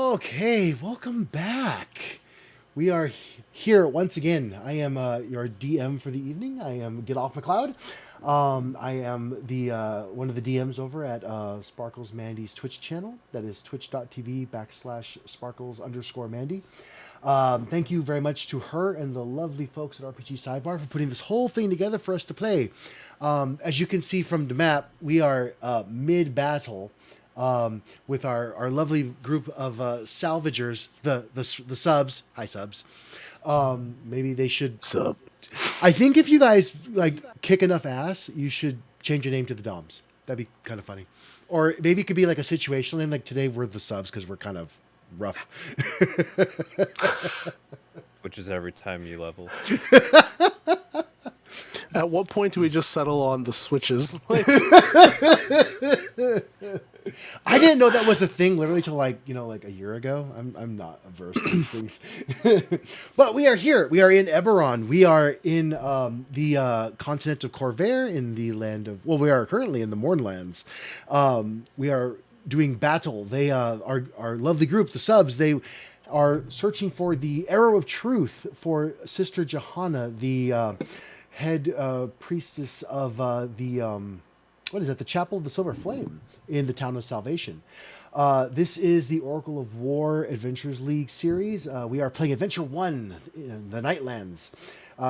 Okay, welcome back. We are here once again. I am your DM for the evening. I am Get Off McLeod. I am the one of the DMs over at Sparkles Mandy's Twitch channel. That is twitch.tv/Sparkles_Mandy. Thank you very much to her and the lovely folks at RPG Sidebar for putting this whole thing together for us to play. As you can see from the map, we are mid-battle. With our lovely group of salvagers, the subs. Hi, subs. Maybe they should. Sub. I think if you guys like kick enough ass, you should change your name to the Doms. That'd be kind of funny. Or maybe it could be like a situational name. Like today, we're the subs because we're kind of rough. Which is every time you level. At what point do we just settle on the switches? I didn't know that was a thing literally till like a year ago. I'm not averse to these things. But we are here. We are in Eberron. We are in the continent of Corvair in the land of, well, we are currently in the Mornlands. We are doing battle. They our lovely group, the subs, they are searching for the arrow of truth for Sister Johanna, the head priestess of what is that? The Chapel of the Silver Flame in the Town of Salvation. This is the Oracle of War Adventures League series. We are playing Adventure 1 in the Nightlands,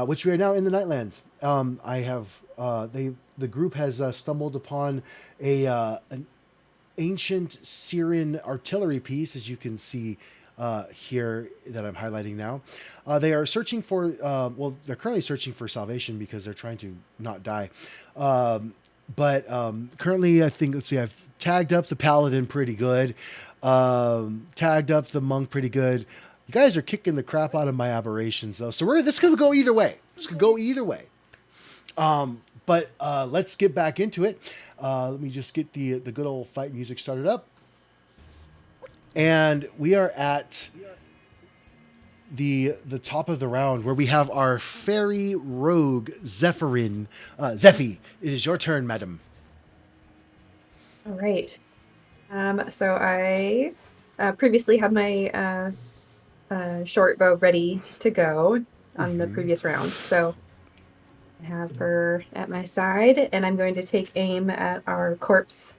which we are now in the Nightlands. The group has stumbled upon an ancient Syrian artillery piece, as you can see here that I'm highlighting now. They are searching for, they're currently searching for salvation because they're trying to not die. But currently, I think, let's see, I've tagged up the paladin pretty good. Tagged up the monk pretty good. You guys are kicking the crap out of my aberrations, though. So this could go either way. This could go either way. But let's get back into it. Let me just get the good old fight music started up. And we are at the top of the round where we have our fairy rogue Zephyrin. Zephy, it is your turn, madam. All right. So I previously had my short bow ready to go on the previous round. So I have her at my side, and I'm going to take aim at our corpse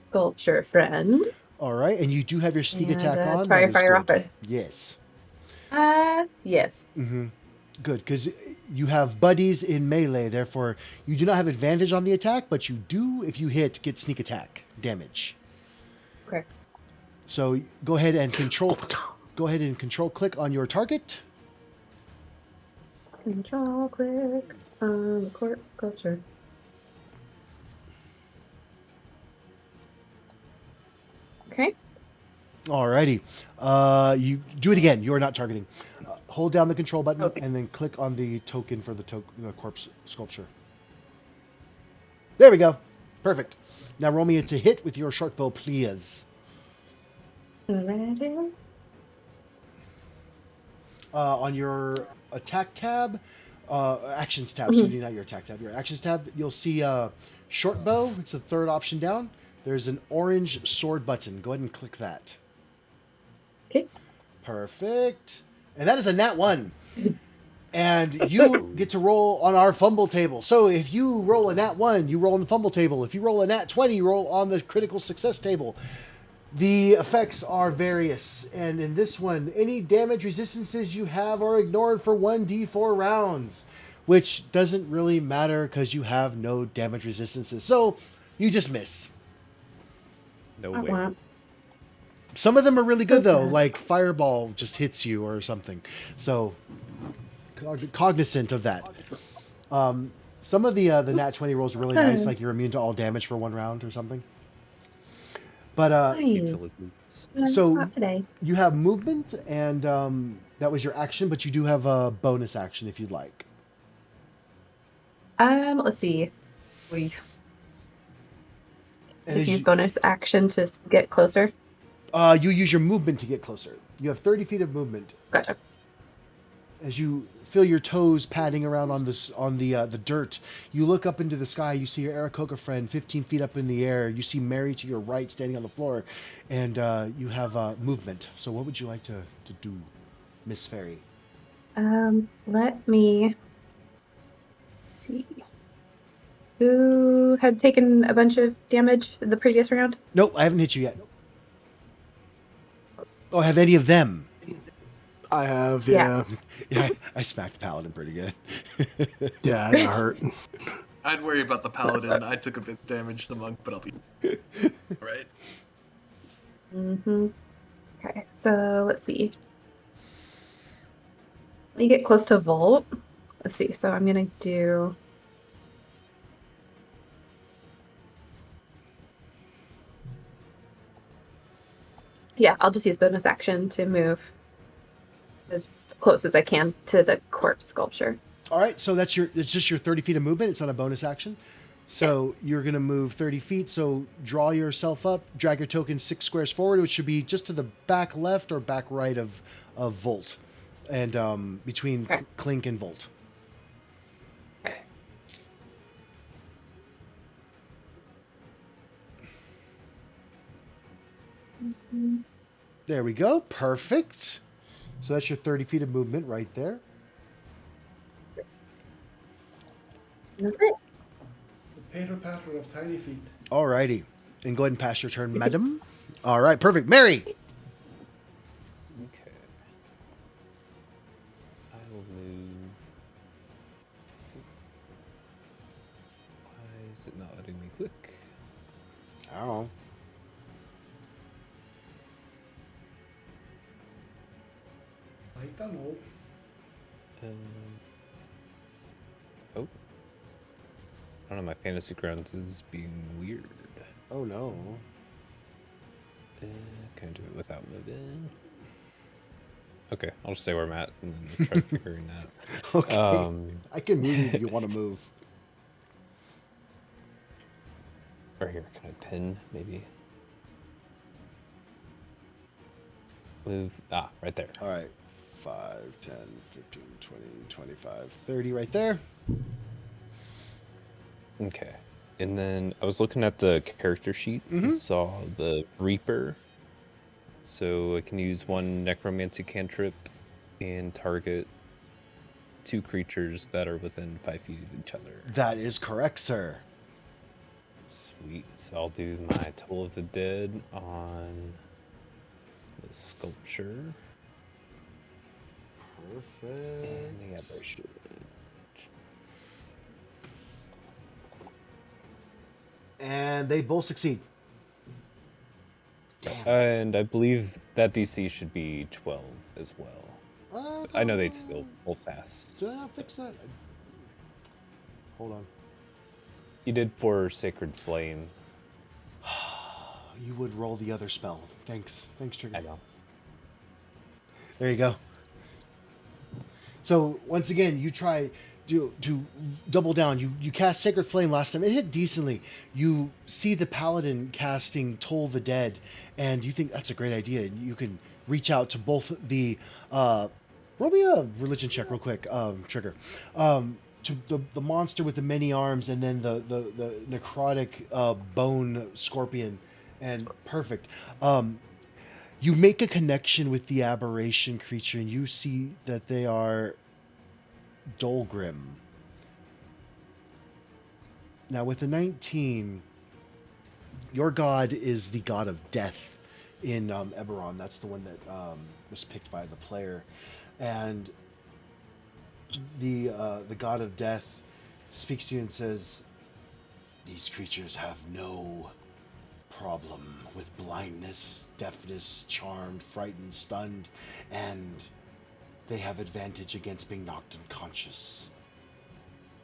sculpture friend. All right, and you do have your sneak attack on. Try and fire off it. Yes. Yes. Mm-hmm. Good, because you have buddies in melee, therefore you do not have advantage on the attack, but you do, if you hit, get sneak attack damage. Okay. So go ahead and control click on your target. Control click on the corpse sculpture. Okay. Alrighty. You do it again. You are not targeting. Hold down the control button and then click on the token for the corpse sculpture. There we go. Perfect. Now roll me to hit with your short bow, please. On your attack tab, actions tab, excuse me, not your attack tab, your actions tab, you'll see short bow. It's the third option down. There's an orange sword button. Go ahead and click that. Okay. Perfect. And that is a nat 1. And you get to roll on our fumble table. So if you roll a nat 1, you roll on the fumble table. If you roll a nat 20, you roll on the critical success table. The effects are various. And in this one, any damage resistances you have are ignored for 1d4 rounds, which doesn't really matter because you have no damage resistances. So you just miss. No way. Some of them are really good, though, like Fireball just hits you or something. So, cognizant of that. Some of the nat 20 rolls are really nice, like you're immune to all damage for 1 round or something. But, so you have movement, and that was your action, but you do have a bonus action if you'd like. Let's see. We just use bonus action to get closer. You use your movement to get closer. You have 30 feet of movement. Gotcha. as you feel your toes padding around on the dirt, you look up into the sky. You see your Aarakocra friend 15 feet up in the air. You see Mary to your right standing on the floor, and you have movement. So what would you like to do, Miss Fairy? Let me see. Who had taken a bunch of damage the previous round? Nope, I haven't hit you yet. Oh, have any of them? I have, Yeah. yeah. Yeah, I smacked Paladin pretty good. Yeah, I got hurt. I'd worry about the paladin. I took a bit of damage, the monk, but I'll be alright. Mm-hmm. Okay, so let's see. Let me get close to Volt. Let's see. So I'm gonna do. Yeah, I'll just use bonus action to move as close as I can to the corpse sculpture. All right, so it's just your 30 feet of movement. It's not a bonus action. So you're going to move 30 feet. So draw yourself up, drag your token 6 squares forward, which should be just to the back left or back right of Volt, and between Okay. Clink and Volt. Okay. There we go. Perfect. So that's your 30 feet of movement right there. That's it. The paper password of tiny feet. All righty. And go ahead and pass your turn, madam. All right, perfect. Mary. Okay. I will move. Why is it not letting me click? I don't know. I don't know. Oh. I don't know, my fantasy grounds is being weird. Oh, no. Can I do it without moving? Okay, I'll just stay where I'm at and then try figuring that. Okay. I can move if you want to move. Or here, can I pin, maybe? Move, right there. All right. 5, 10, 15, 20, 25, 30 right there. Okay. And then I was looking at the character sheet and saw the Reaper. So I can use 1 necromancy cantrip and target 2 creatures that are within 5 feet of each other. That is correct, sir. Sweet. So I'll do my Toll of the Dead on the sculpture. Perfect. And the aberration. And they both succeed. Damn. And I believe that DC should be 12 as well. I know they'd still both pass. Did I not fix that? Hold on. You did for Sacred Flame. You would roll the other spell. Thanks. Thanks, Trigger. I know. There you go. So once again, you try to double down. You cast Sacred Flame last time. It hit decently. You see the Paladin casting Toll the Dead, and you think that's a great idea. You can reach out to both the roll me a religion check real quick, Trigger. To the monster with the many arms, and then the necrotic bone scorpion, and perfect. You make a connection with the aberration creature, and you see that they are Dolgrim. Now, with the 19, your god is the god of death in Eberron. That's the one that was picked by the player, and the god of death speaks to you and says, "These creatures have no problem with blindness, deafness, charmed, frightened, stunned, and they have advantage against being knocked unconscious.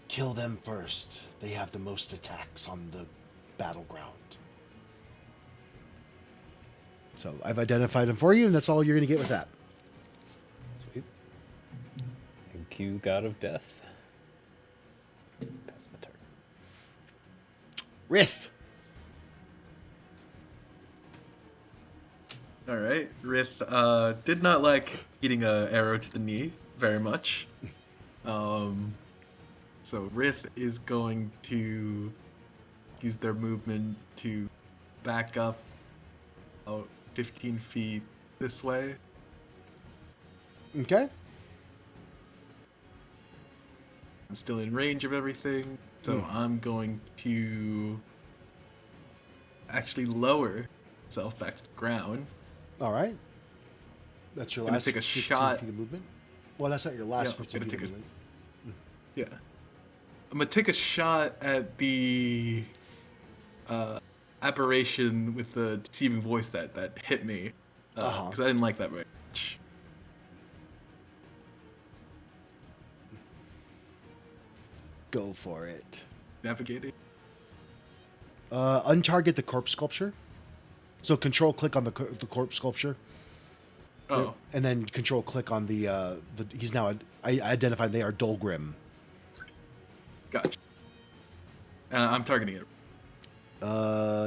Kill them first. They have the most attacks on the battleground." So I've identified them for you, and that's all you're going to get with that. Sweet. Thank you, God of Death. Pass my turn. Rith. Alright, Rith did not like eating a arrow to the knee, very much. So Rith is going to use their movement to back up about 15 feet this way. Okay. I'm still in range of everything, so I'm going to actually lower myself back to the ground. All right. That's your Gonna last take a 15 shot. feet of movement? Well, that's not your last Yeah, 15 I'm feet gonna of take movement. Yeah. I'm gonna take a shot at the aberration with the deceiving voice that hit me. Because I didn't like that very much. Go for it. Navigating. Untarget the corpse sculpture. So control click on the corpse sculpture. Oh. And then control click on the he's now I identified they are Dolgrim. Gotcha. I'm targeting it.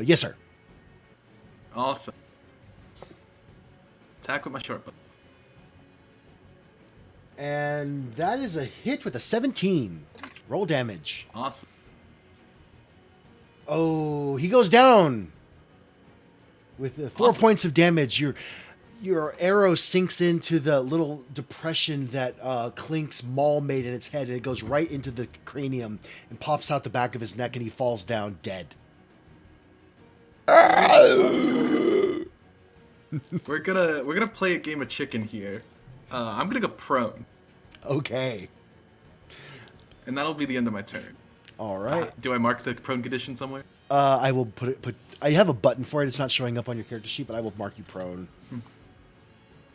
Yes, sir. Awesome. Attack with my short bow. And that is a hit with a 17. Roll damage. Awesome. Oh, he goes down with 4 Awesome. points of damage. Your arrow sinks into the little depression that Clink's maul made in its head, and it goes right into the cranium and pops out the back of his neck, and he falls down dead. We're gonna play a game of chicken here. I'm gonna go prone, Okay. and that'll be the end of my turn. All right. Do I mark the prone condition somewhere? I will put. I have a button for it. It's not showing up on your character sheet, but I will mark you prone.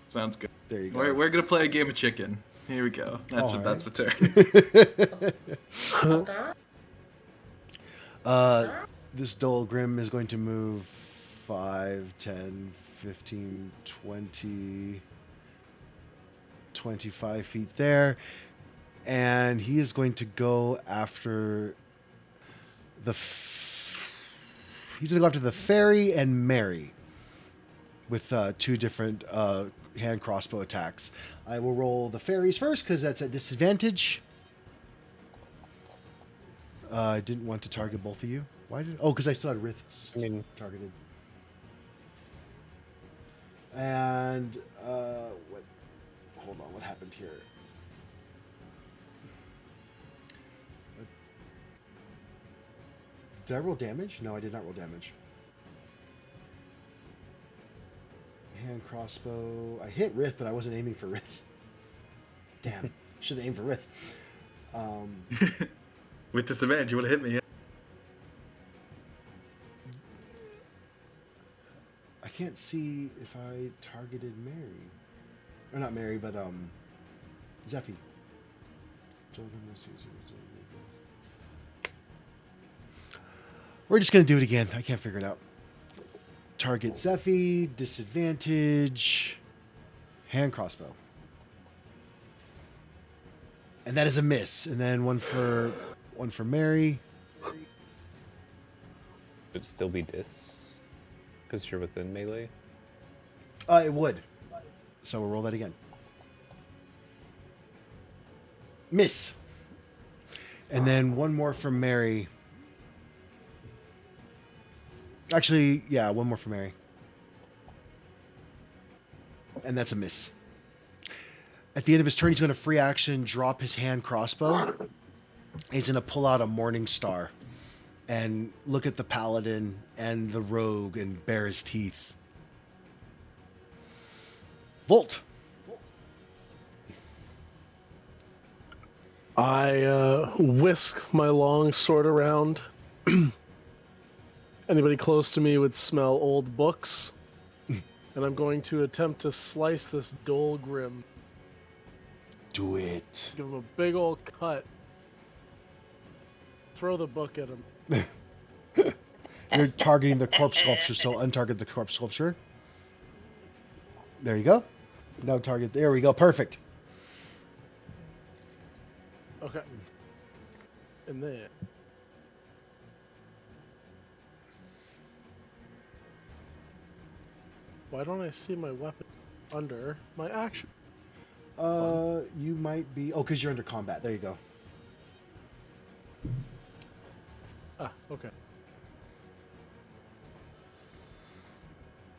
Sounds good. There you go. We're gonna play a game of chicken. Here we go. That's All what right. that's my turn. This Dolgrim is going to move 5, 10, 15, 20, 25 feet there. And he is going to go after he's going to go after the fairy and Mary with 2 different hand crossbow attacks. I will roll the fairies first because that's at disadvantage. I didn't want to target both of you. Why did? Oh, because I still had Rith targeted. And what? Hold on, what happened here? Did I roll damage? No, I did not roll damage. Hand crossbow. I hit Rith, but I wasn't aiming for Rith. Damn, should have aimed for Rith. With disadvantage, you would have hit me. I can't see if I targeted Mary. Or not Mary, but Zephy. We're just going to do it again. I can't figure it out. Target Zephy, disadvantage, hand crossbow. And that is a miss. And then one for Mary. It'd still be dis. Because you're within melee. It would. So we'll roll that again. Miss. And then one more for Mary. Actually, yeah, one more for Mary. And that's a miss. At the end of his turn, he's going to free action, drop his hand crossbow. He's going to pull out a Morning Star and look at the paladin and the rogue and bare his teeth. Volt. I whisk my long sword around. Anybody close to me would smell old books. And I'm going to attempt to slice this Dolgrim. Do it. Give him a big old cut. Throw the book at him. You're targeting the corpse sculpture, so untarget the corpse sculpture. There you go. No target. There we go. Perfect. Okay. And then... Why don't I see my weapon under my action? You might be. Oh, because you're under combat. There you go. Ah, okay.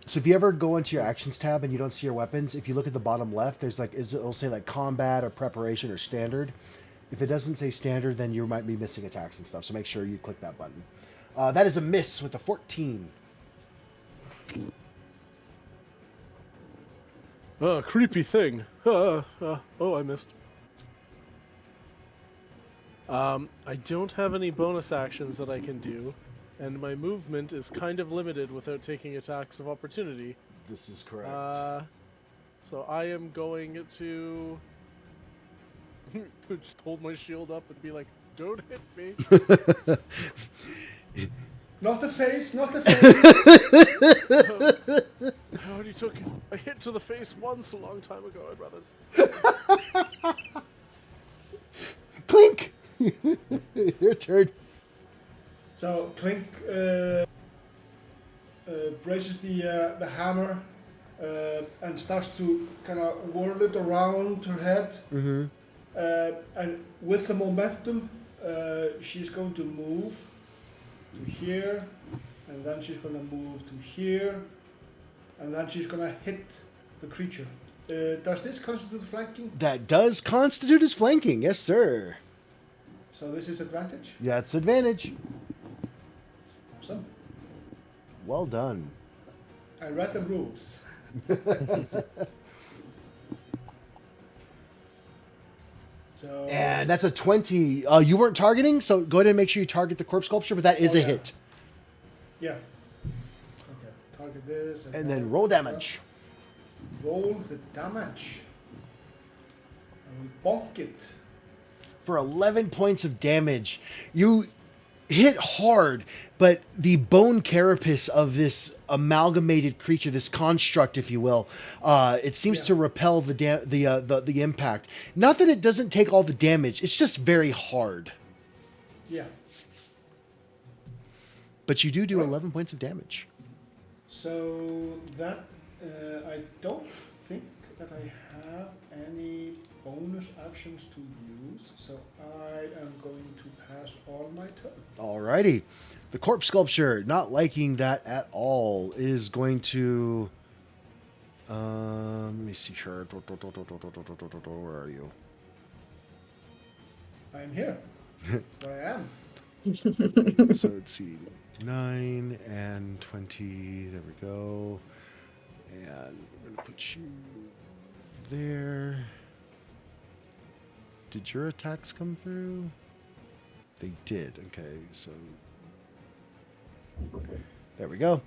So if you ever go into your actions tab and you don't see your weapons, if you look at the bottom left, there's like it'll say like combat or preparation or standard. If it doesn't say standard, then you might be missing attacks and stuff. So make sure you click that button. That is a miss with a 14. Creepy thing. Oh, I missed. I don't have any bonus actions that I can do, and my movement is kind of limited without taking attacks of opportunity. This is correct. So I am going to just hold my shield up and be like, "Don't hit me." Not the face, not the face. I already took a hit to the face once a long time ago. I'd rather. Clink! Your turn. So Clink braces the hammer and starts to kind of whirl it around her head. Mm-hmm. And with the momentum, she's going to move to here, and then she's going to move to here, and then she's going to hit the creature. Does this constitute flanking? That does constitute as flanking, yes, sir. So this is advantage? That's advantage. Awesome. Well done. I read the rules. So, And that's a 20. You weren't targeting, so go ahead and make sure you target the corpse sculpture, but that is Oh, a yeah. hit. yeah. Okay, target this. And then roll damage. Rolls the damage. And we bonk it. For 11 points of damage. You hit hard, but the bone carapace of this amalgamated creature, this construct, if you will, it seems to repel the impact. Not that it doesn't take all the damage, it's just very hard. Yeah. But you do 11 points of damage. So that I don't think that I have any bonus actions to use, so I am going to pass all my turn. Alrighty. The corpse sculpture, not liking that at all, is going to... let me see here. Where are you? I am here. Where I am. So let's see. 9 and 20. There we go. And we're going to put you there. Did your attacks come through? They did. Okay, so there we go.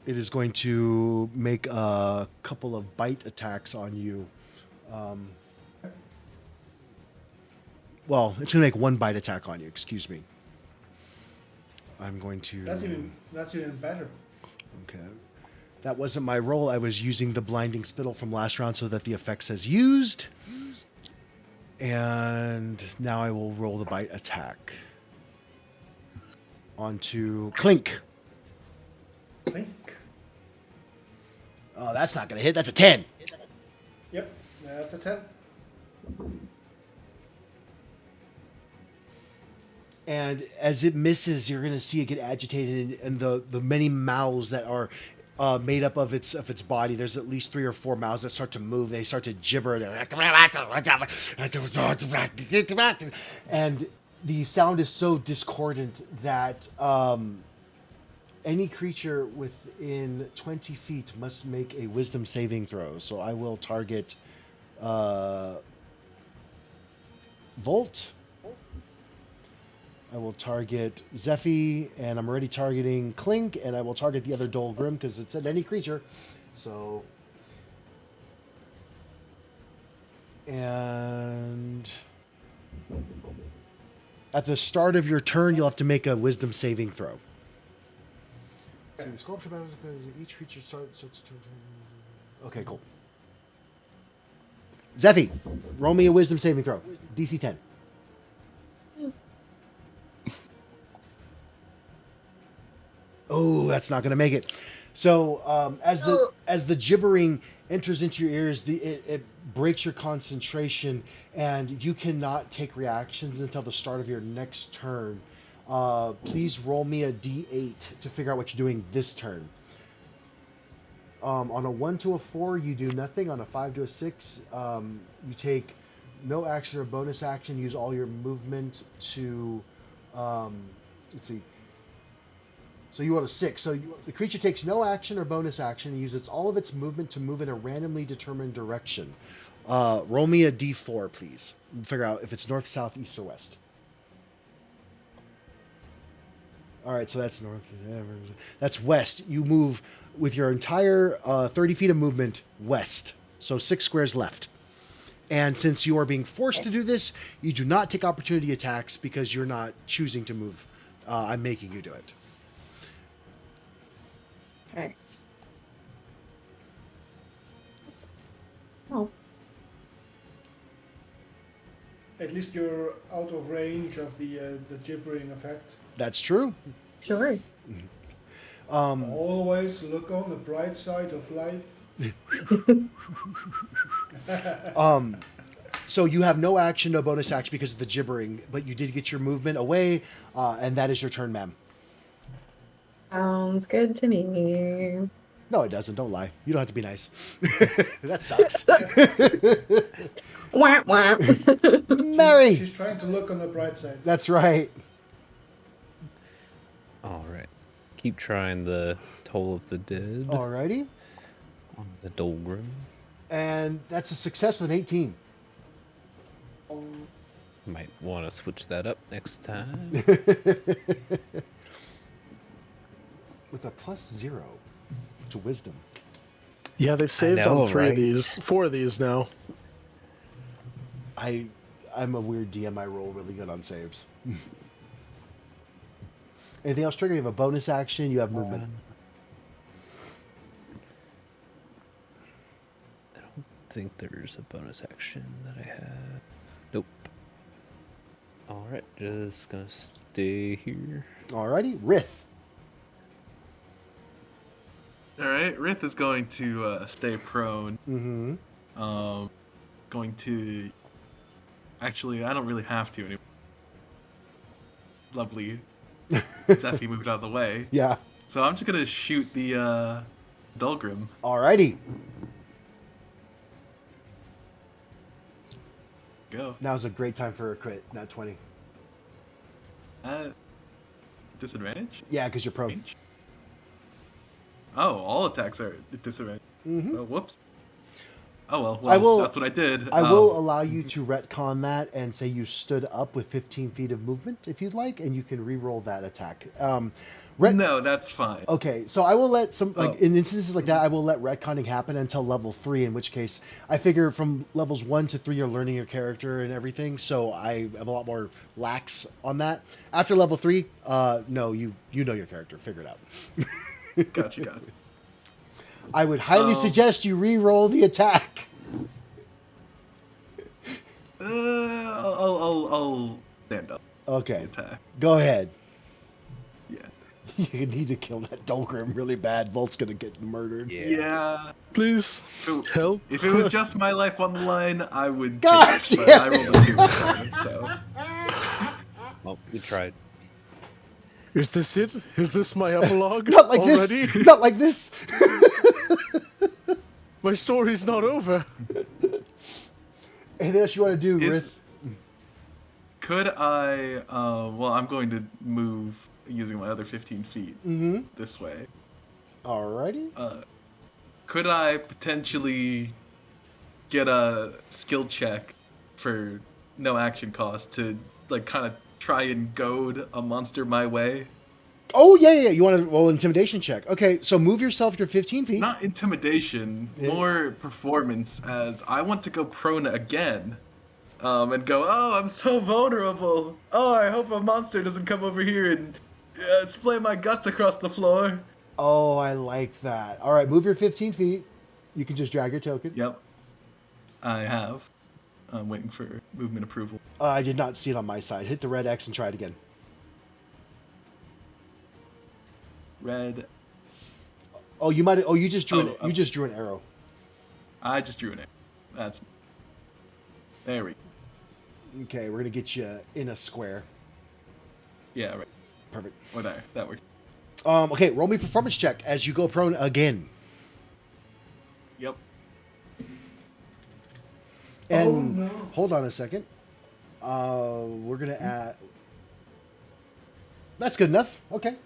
It is going to make a couple of bite attacks on you. Well, it's going to make one bite attack on you. Excuse me. I'm going to... That's even better. Okay. That wasn't my roll. I was using the blinding spittle from last round so that the effect says used. And now I will roll the bite attack. Onto Clink. Clink. Oh, that's not going to hit. That's a 10. Yep, that's a 10. And as it misses, you're going to see it get agitated, and the many mouths that are made up of its body. There's at least 3 or 4 mouths that start to move. They start to gibber. And the sound is so discordant that any creature within 20 feet must make a wisdom saving throw. So I will target Volt. I will target Zephy, and I'm already targeting Clink, and I will target the other Dol Grim because it said any creature. So, and at the start of your turn, you'll have to make a wisdom saving throw. So the sculpture battles each creature starts. Okay, cool. Zephy, roll me a wisdom saving throw. DC 10. Oh, that's not going to make it. So as the gibbering enters into your ears, it breaks your concentration, and you cannot take reactions until the start of your next turn. Please roll me a d8 to figure out what you're doing this turn. On a 1 to a 4, you do nothing. On a 5 to a 6, you take no action or bonus action. Use all your movement to, let's see. So you rolled a 6. So the creature takes no action or bonus action and uses all of its movement to move in a randomly determined direction. Roll me a d4, please. Figure out if it's north, south, east, or west. All right, so that's north. That's west. You move with your entire 30 feet of movement west. So 6 squares left. And since you are being forced to do this, you do not take opportunity attacks because you're not choosing to move. I'm making you do it. Okay. Oh. At least you're out of range of the gibbering effect. That's true. Sure. Always look on the bright side of life. So you have no action, no bonus action because of the gibbering, but you did get your movement away, and that is your turn, ma'am. Sounds good to me. No, it doesn't. Don't lie. You don't have to be nice. That sucks. Wah, wah. Mary! She's trying to look on the bright side. That's right. All right. Keep trying the Toll of the Dead Alrighty. on the Dolgrim. And that's a success with an 18. Might want to switch that up next time. With a +0 to wisdom. Yeah, they've saved know, on 3 right? of these, 4 of these now. I'm a weird DM. I roll really good on saves. Anything else, Trigger? You have a bonus action. You have movement. I don't think there's a bonus action that I have. Nope. All right, just gonna stay here. Alrighty. Rith. All right, Rith is going to stay prone. Mm-hmm. Going to. Actually, I don't really have to anymore. Lovely. Zephy moved out of the way. Yeah. So I'm just gonna shoot the Dolgrim. Alrighty. Go. Now's a great time for a crit. Not 20. Disadvantage? Yeah, because you're prone. Range? Oh, all attacks are at disadvantage. Mm-hmm. Oh, whoops. Oh well, I will- that's what I did. I will allow you to retcon that and say you stood up with 15 feet of movement if you'd like, and you can re-roll that attack. No, that's fine. Okay, so I will let some, like, Oh. in instances like that, I will let retconning happen until level 3, in which case I figure from levels 1 to 3 you're learning your character and everything, so I am a lot more lax on that. After level 3, no, you know your character, figure it out. Gotcha. I would highly suggest you re-roll the attack. I'll stand up. Okay, Attack. go ahead. Yeah. You need to kill that Dolgrim really bad. Volt's gonna get murdered. Yeah. Please, help. If it was just my life on the line, I would. God take it, but damn I rolled a 2 this time, so. Well, we tried. Is this it? Is this my epilogue Not like already? this. Not like this. My story's not over. Anything else you want to do, Is- Rith? Could I? Well, I'm going to move using my other 15 feet this way. Alrighty. Could I potentially get a skill check for no action cost to like kind of try and goad a monster my way? Oh, yeah. You want to roll an intimidation check. Okay, so move yourself your 15 feet. Not intimidation, more performance. As I want to go prone again, and go. Oh, I'm so vulnerable. Oh, I hope a monster doesn't come over here and splay my guts across the floor. Oh, I like that. All right, move your 15 feet. You can just drag your token. Yep, I have. I'm waiting for movement approval. I did not see it on my side. Hit the red X and try it again. red. Oh, you might. Oh, you just drew Oh, you just drew an arrow. I just drew an arrow. That's. There we go. Okay, we're gonna get you in a square. Yeah, right. Perfect. Whatever. That works. Okay, roll me performance check as you go prone again. Yep. And Oh, no. hold on a second. We're gonna add. That's good enough. Okay.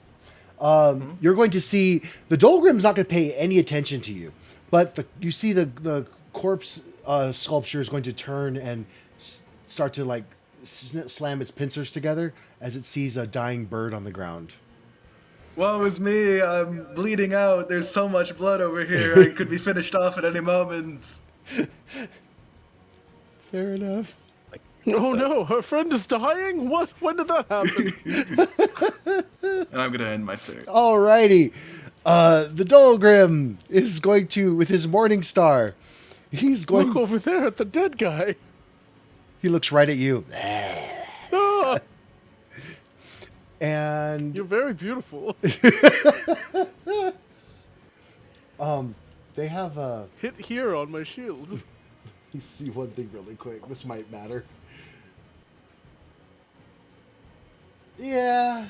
You're going to see the Dolgrim's not going to pay any attention to you, but you see the corpse sculpture is going to turn and start to like slam its pincers together as it sees a dying bird on the ground. Woe is me. I'm bleeding out. There's so much blood over here. I could be finished off at any moment. Fair enough. Oh no, her friend is dying? What? When did that happen? And I'm gonna end my turn. Alrighty. The Dolgrim is going to, with his Morning Star, he's going. Look over there at the dead guy. He looks right at you. Ah, And you're very beautiful. they have a. Hit here on my shield. Let me see one thing really quick. This might matter. Yeah.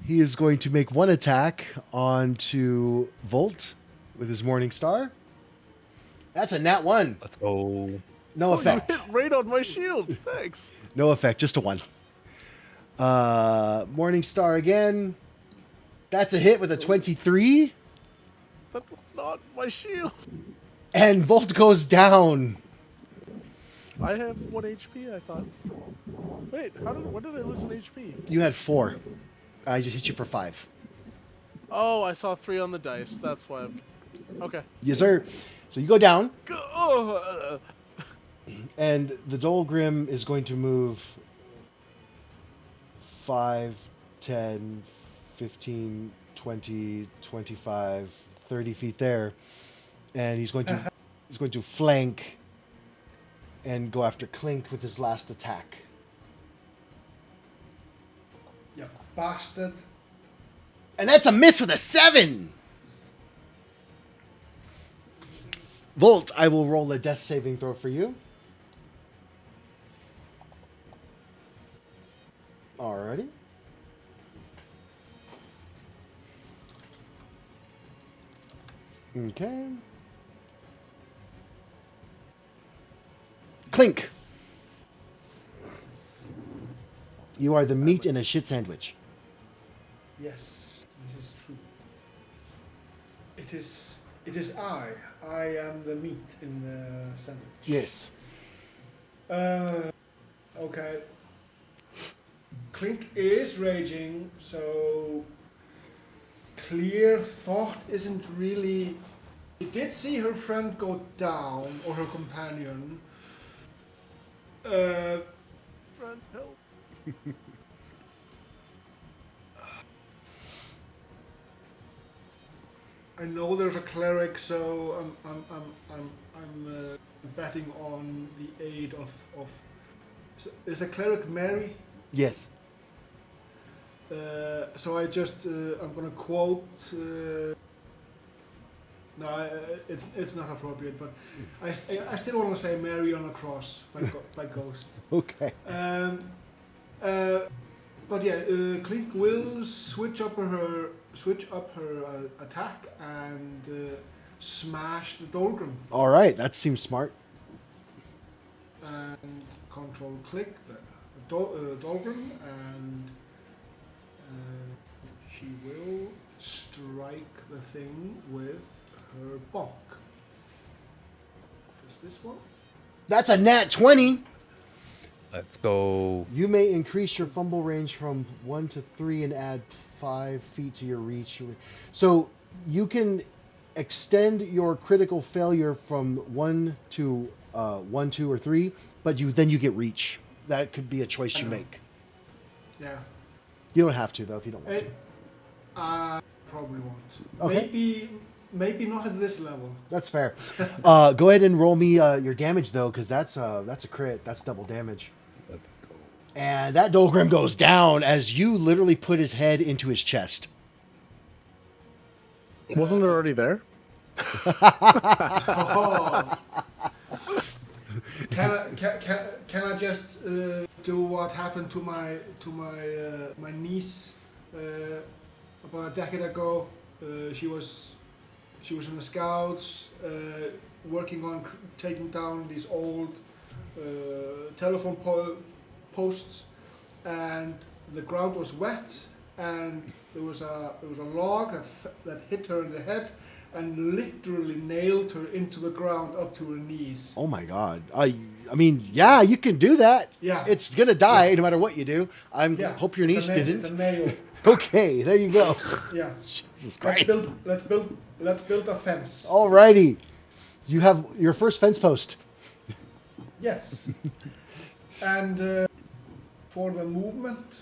He is going to make one attack onto Volt with his Morning Star. That's a nat 1. Let's go. No effect. You hit right on my shield. Thanks. No effect, just a 1. Morning Star again. That's a hit with a 23. That's not my shield. And Volt goes down. I have 1 HP, I thought. Wait, when did I lose an HP? You had 4. I just hit you for 5. Oh, I saw 3 on the dice. That's why I'm... Okay. Yes, sir. So you go down, Oh, and the Dolgrim is going to move 5, 10, 15, 20, 25, 30 feet there. And he's going to flank and go after Clink with his last attack. You bastard. And that's a miss with a 7. Volt, I will roll a death saving throw for you. Alrighty. Okay. Clink. You are the meat in a shit sandwich. Yes, this is true. It is I. I am the meat in the sandwich. Yes. Okay. Clink is raging, so clear thought isn't really. She did see her friend go down, or her companion. friend, help. I know there's a cleric, so I'm betting on the aid of. Is the cleric Mary? Yes. So I just I'm gonna quote. No, it's not appropriate, but I still want to say Mary on a cross by Ghost. Okay. But yeah, Clink will switch up her attack and smash the Dolgrim All right. That seems smart. and control click the Dolgrim, and she will strike the thing with her bonk. Does this one? That's a nat 20. Let's go. You may increase your fumble range from 1 to 3 and add 5 feet to your reach. So you can extend your critical failure from 1 to 1, 2, or 3, but then you get reach. That could be a choice you make. Yeah. You don't have to though if you don't want to. I probably won't. Okay. Maybe not at this level. That's fair. Go ahead and roll me your damage though, because that's a crit. That's double damage. Let's go. And that Dolgrim goes down as you literally put his head into his chest. Wasn't it already there? Oh. Can I just do what happened to my niece about a decade ago? She was in the scouts, working on taking down these old telephone posts, and the ground was wet, and there was a log that hit her in the head and literally nailed her into the ground up to her knees. Oh my god. I mean, yeah, you can do that. Yeah. It's gonna die no matter what you do. Yeah. Hope your niece didn't. It's a nail. Okay, there you go. Yeah. Jesus Christ. Let's build a fence. Alrighty. You have your first fence post. Yes. And for the movement,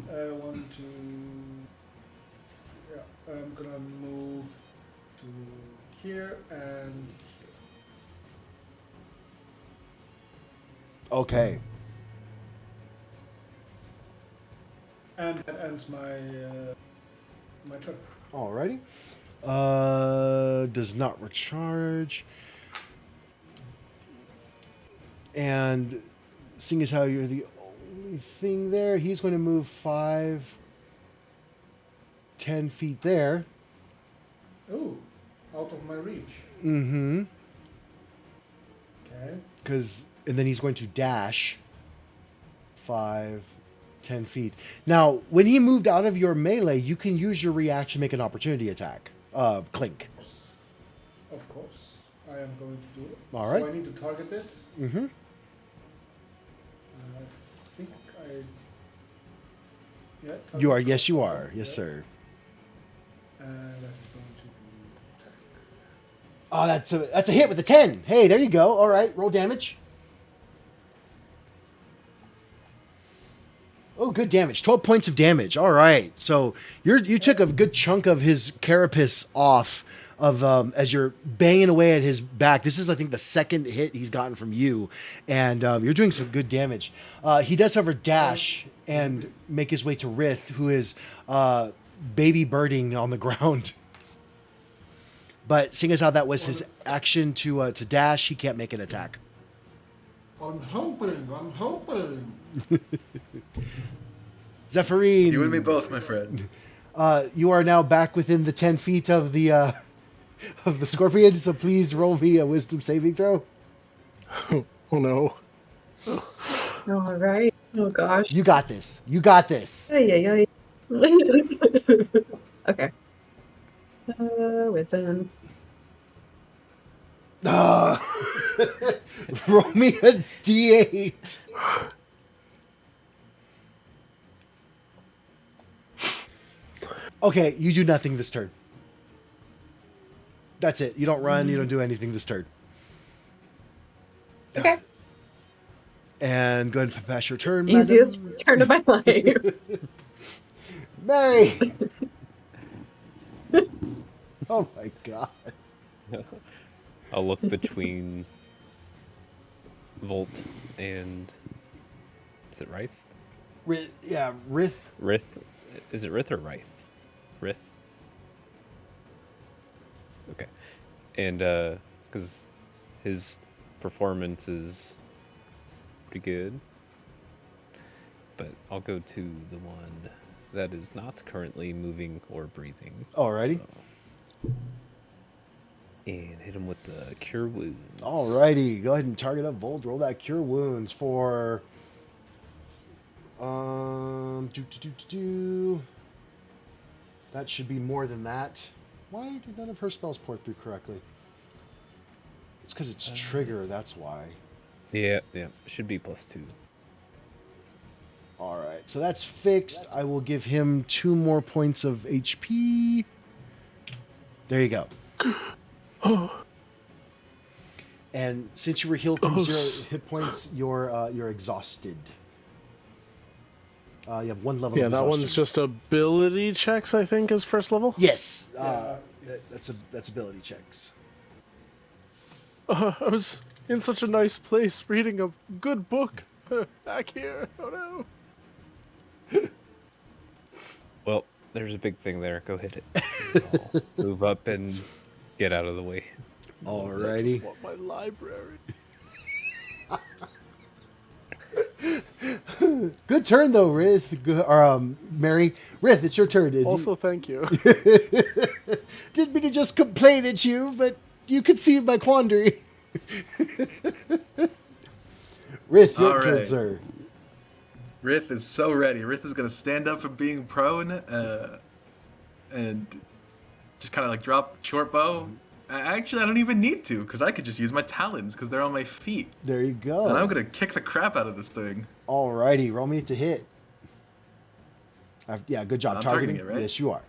1, 2. Yeah, I'm gonna move to here and here. Okay. And that ends my my turn. Alrighty. Does not recharge. And seeing as how you're the only thing there, he's going to move 5, 10 feet there. Ooh, out of my reach. Mm-hmm. Okay. And then he's going to dash 5, 10 feet. Now, when he moved out of your melee, you can use your reaction to make an opportunity attack. Clink. Of course, I am going to do it. All right. So I need to target it. Mm-hmm. I think I. Yeah. You are. Yes, you target. are. Yes, sir. And that is going to be attack. Oh, that's a hit with a 10. Hey, there you go. All right, roll damage. Oh, good damage. 12 points of damage. All right. So you took a good chunk of his carapace off of as you're banging away at his back. This is, I think, the second hit he's gotten from you, and you're doing some good damage. He does, however, dash and make his way to Rith, who is baby birding on the ground. But seeing as how that was his action to dash, he can't make an attack. I'm hoping. Zephyrine. You and me both, my friend. You are now back within the 10 feet of the scorpion, so please roll me a wisdom saving throw. Oh no. All right. Oh gosh. You got this. You got this. Yeah. Okay. Wisdom. Roll me a d8. Okay, you do nothing this turn. That's it. You don't run. You don't do anything this turn. Okay. And go ahead and pass your turn. Easiest turn of my life. Mary. Oh my god. I'll look between Volt and is it Rith? Yeah, Rith. Rith. Is it Rith or Rith? Rith. Okay. And because his performance is pretty good, but I'll go to the one that is not currently moving or breathing. Alrighty. So, and hit him with the Cure Wounds. Alrighty. Go ahead and target up Volt. Roll that Cure Wounds for that should be more than that. Why did none of her spells pour through correctly? It's because it's trigger, that's why. Yeah. Should be +2. Alright, so that's fixed. I will give him 2 more points of HP. There you go. And since you were healed from 0 hit points, you're exhausted. You have 1 level of Yeah, that exhaustion. one's just ability checks, I think, is first level. Yes. That's ability checks. I was in such a nice place reading a good book. Back here! Oh no! Well, there's a big thing there. Go hit it. I'll move up and get out of the way. I Alrighty. just want my library. Good turn though, Rith. Mary. Rith, it's your turn. Also, thank you. Didn't mean to just complain at you, but you could see my quandary. Rith, your All turn, right. sir. Rith is so ready. Rith is gonna stand up from being prone and just kind of like drop short bow. Actually, I don't even need to because I could just use my talons because they're on my feet. There you go. And I'm gonna kick the crap out of this thing. Alrighty, roll me to hit. Yeah, good job I'm targeting. targeting it, right? Yes, you are.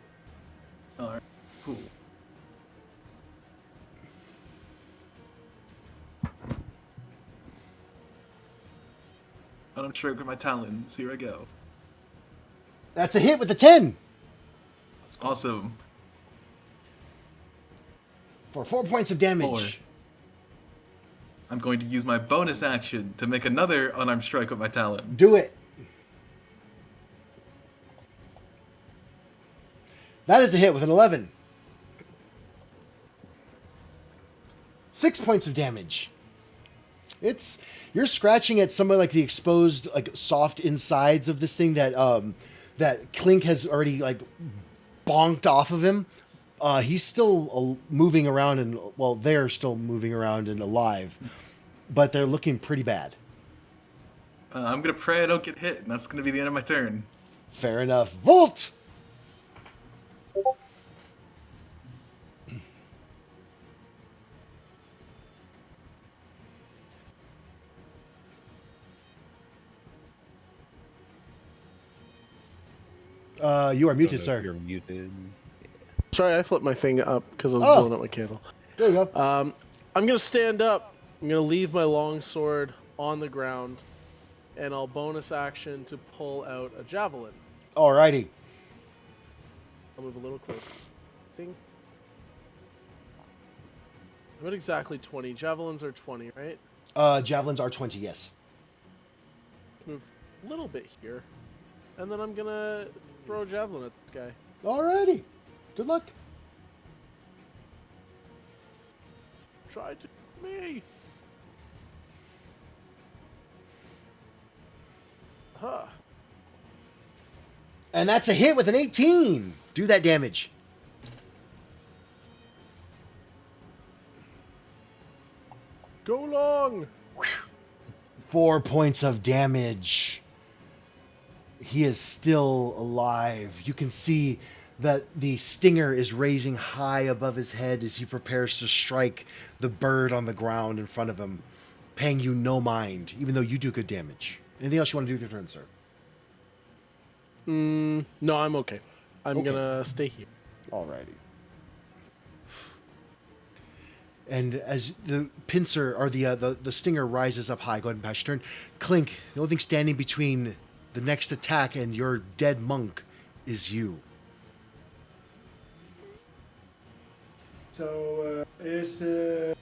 All right, cool. And I'm straight with my talons. Here I go. That's a hit with the 10 Awesome. for 4 points of damage. 4. I'm going to use my bonus action to make another unarmed strike with my talon. Do it. That is a hit with an 11. 6 points of damage. You're scratching at some of like the exposed, like soft insides of this thing that that Clink has already like bonked off of him. He's still moving around and they're still moving around and alive, but they're looking pretty bad. I'm gonna pray I don't get hit, and that's gonna be the end of my turn. Fair enough. Volt. You are muted, sir. You're muted. Sorry, I flipped my thing up because I was blowing up my candle. There you go. I'm gonna stand up. I'm gonna leave my long sword on the ground, and I'll bonus action to pull out a javelin. Alrighty. I'll move a little closer. Ding. I'm at exactly 20. Javelins are 20, right? Javelins are 20, yes. Move a little bit here, and then I'm gonna throw a javelin at this guy. Alrighty. Good luck. Try to me. Huh. And that's a hit with an 18. Do that damage. Go long. 4 points of damage. He is still alive. You can see that the stinger is raising high above his head as he prepares to strike the bird on the ground in front of him, paying you no mind, even though you do good damage. Anything else you want to do with your turn, sir? No, I'm okay. I'm Okay. gonna stay here. Alrighty. And as the pincer or the stinger rises up high, go ahead and pass your turn. Clink, the only thing standing between the next attack and your dead monk is you. So is Rith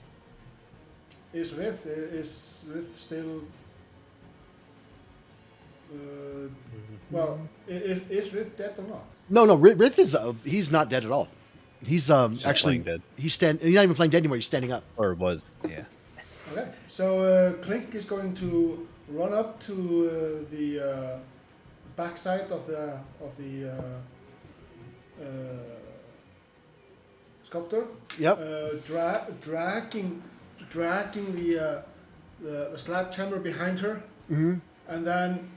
still? Is Rith dead or not? No, Rith is he's not dead at all. He's actually playing dead. he's not even playing dead anymore. He's standing up. Or was, yeah. Okay. So Clink is going to run up to the backside of the sculptor. Yep. Dragging the sledgehammer behind her, and then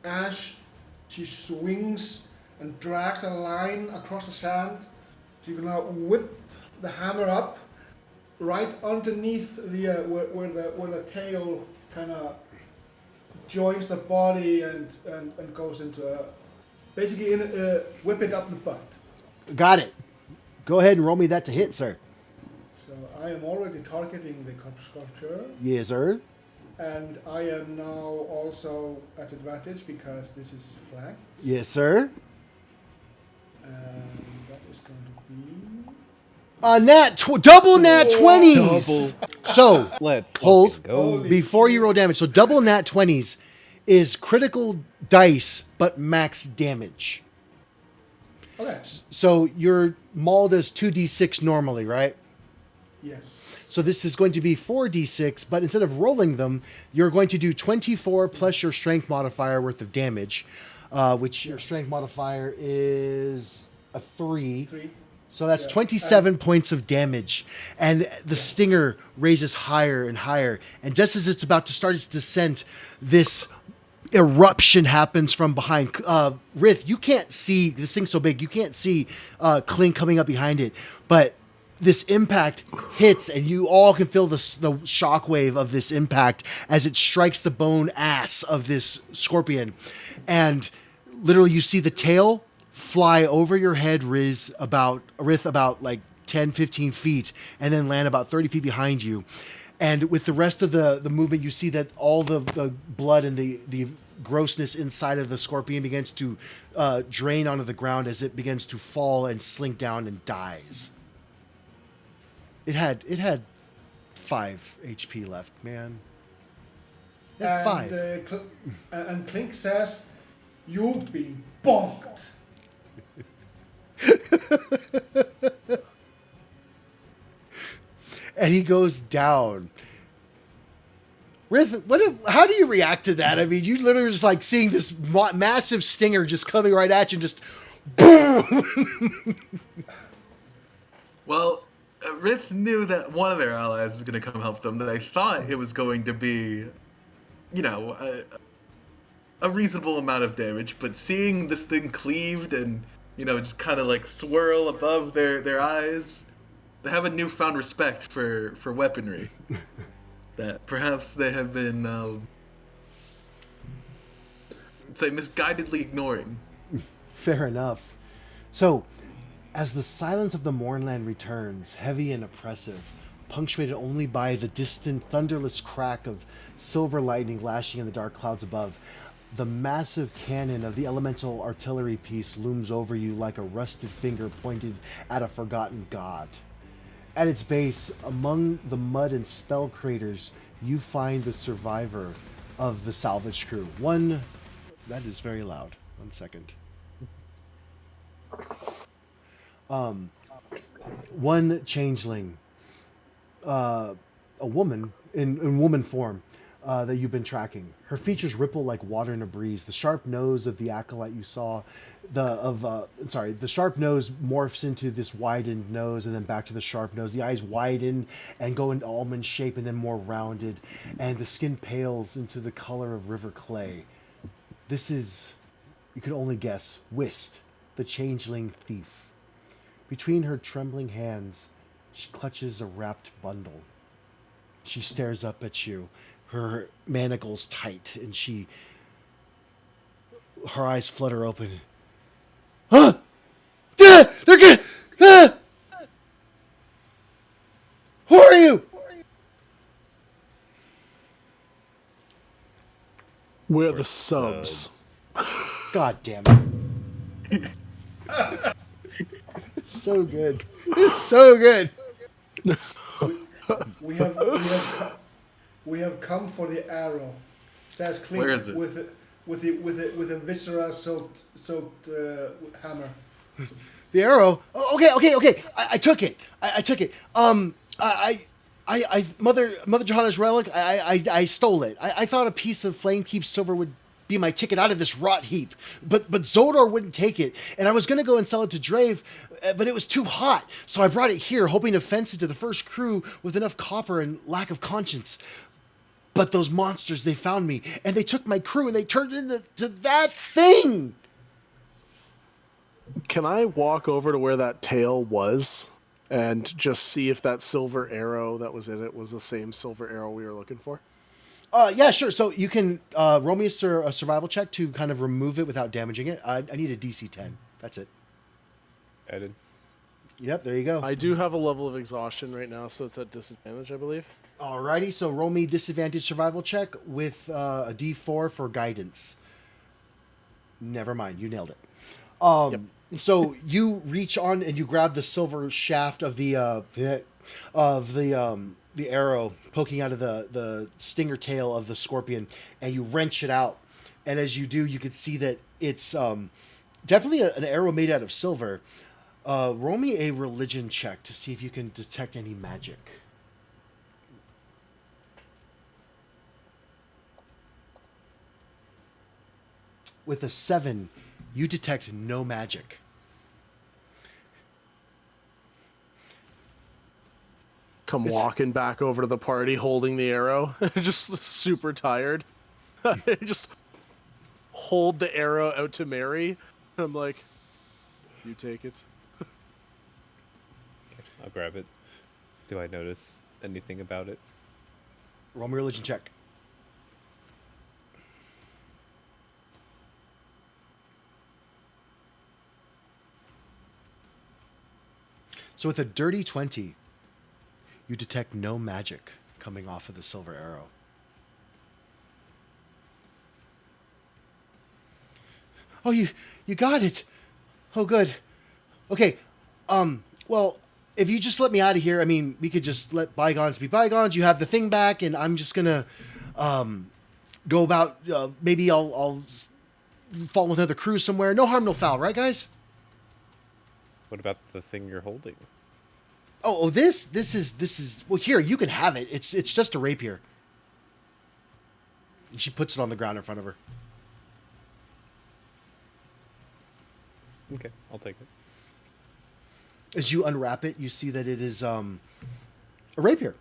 as she swings and drags a line across the sand, she's gonna whip the hammer up right underneath the where the tail kind of joins the body and goes into basically whip it up the butt. Got it. Go ahead and roll me that to hit, sir. So I am already targeting the sculpture, Yes, sir. and I am now also at advantage because this is flanked, Yes, sir. and that is going to be Double nat 20s. Double. So Let's hold fucking go. Holy before you shit. roll damage. So double nat 20s is critical dice, but max damage. Okay. So your maul does 2d6 normally, right? Yes. So this is going to be 4d6, but instead of rolling them, you're going to do 24 plus your strength modifier worth of damage, which your strength modifier is a 3. 3. So that's Yeah. 27 points of damage. And the stinger raises higher and higher. And just as it's about to start its descent, this eruption happens from behind. Rith, you can't see, this thing's so big, you can't see Clink coming up behind it. But this impact hits, and you all can feel the shockwave of this impact as it strikes the bone ass of this scorpion. And literally you see the tail fly over your head, Rith, about like 10, 15 feet, and then land about 30 feet behind you. And with the rest of the movement, you see that all the blood and the grossness inside of the scorpion begins to drain onto the ground as it begins to fall and slink down and dies. It had 5 HP left, man. It had 5. And Clink says, "You've been bonked." And he goes down. Rith, how do you react to that? I mean, you literally just like seeing this massive stinger just coming right at you, and just boom. Well, Rith knew that one of their allies was going to come help them. That I thought it was going to be, a reasonable amount of damage. But seeing this thing cleaved and just kind of like swirl above their eyes, they have a newfound respect for weaponry that perhaps they have been, say, misguidedly ignoring. Fair enough. So, as the silence of the Mournland returns, heavy and oppressive, punctuated only by the distant thunderless crack of silver lightning lashing in the dark clouds above, the massive cannon of the elemental artillery piece looms over you like a rusted finger pointed at a forgotten god. At its base, among the mud and spell craters, you find the survivor of the salvage crew. One, that is very loud. 1 second. One changeling, a woman in woman form that you've been tracking. Her features ripple like water in a breeze. The sharp nose of the acolyte you saw, the sharp nose morphs into this widened nose and then back to the sharp nose. The eyes widen and go into almond shape and then more rounded, and the skin pales into the color of river clay. This is, you can only guess, Whist, the changeling thief. Between her trembling hands, she clutches a wrapped bundle. She stares up at you, her manacles tight, and her eyes flutter open. Huh? They're good! Ah! Who are you? We're the subs. God damn it. So good. It's so good. We have come for the arrow. Says Clink. Where is it? With a viscera soaked hammer. The arrow. Oh, okay. I took it. I took it. Mother Johanna's relic. I stole it. I thought a piece of Flamekeep silver would be my ticket out of this rot heap, but Zodor wouldn't take it, and I was gonna go and sell it to Drave, but it was too hot, so I brought it here, hoping to fence it to the first crew with enough copper and lack of conscience. But those monsters, they found me, and they took my crew, and they turned into that thing. Can I walk over to where that tail was and just see if that silver arrow that was in it was the same silver arrow we were looking for? Yeah, sure. So you can roll me a survival check to kind of remove it without damaging it. I need a DC 10. That's it. Added. Yep, there you go. I do have a level of exhaustion right now, so it's at disadvantage, I believe. Alrighty, so roll me disadvantage survival check with a D4 for guidance. Never mind, you nailed it. Yep. So you reach on and you grab the silver shaft of the the arrow poking out of the stinger tail of the scorpion, and you wrench it out. And as you do, you can see that it's definitely an arrow made out of silver. Roll me a religion check to see if you can detect any magic. With a 7, you detect no magic. Come walking back over to the party holding the arrow, just super tired. Just hold the arrow out to Mary. I'm like, you take it. Okay, I'll grab it. Do I notice anything about it? Roll me a religion check. So with a dirty 20, you detect no magic coming off of the silver arrow. Oh, you got it. Oh, good. Okay. Well, if you just let me out of here, I mean, we could just let bygones be bygones. You have the thing back, and I'm just gonna go about. Maybe I'll fall with another crew somewhere. No harm, no foul, right, guys? What about the thing you're holding? Oh, this is well. Here, you can have it. It's just a rapier. And she puts it on the ground in front of her. Okay, I'll take it. As you unwrap it, you see that it is a rapier.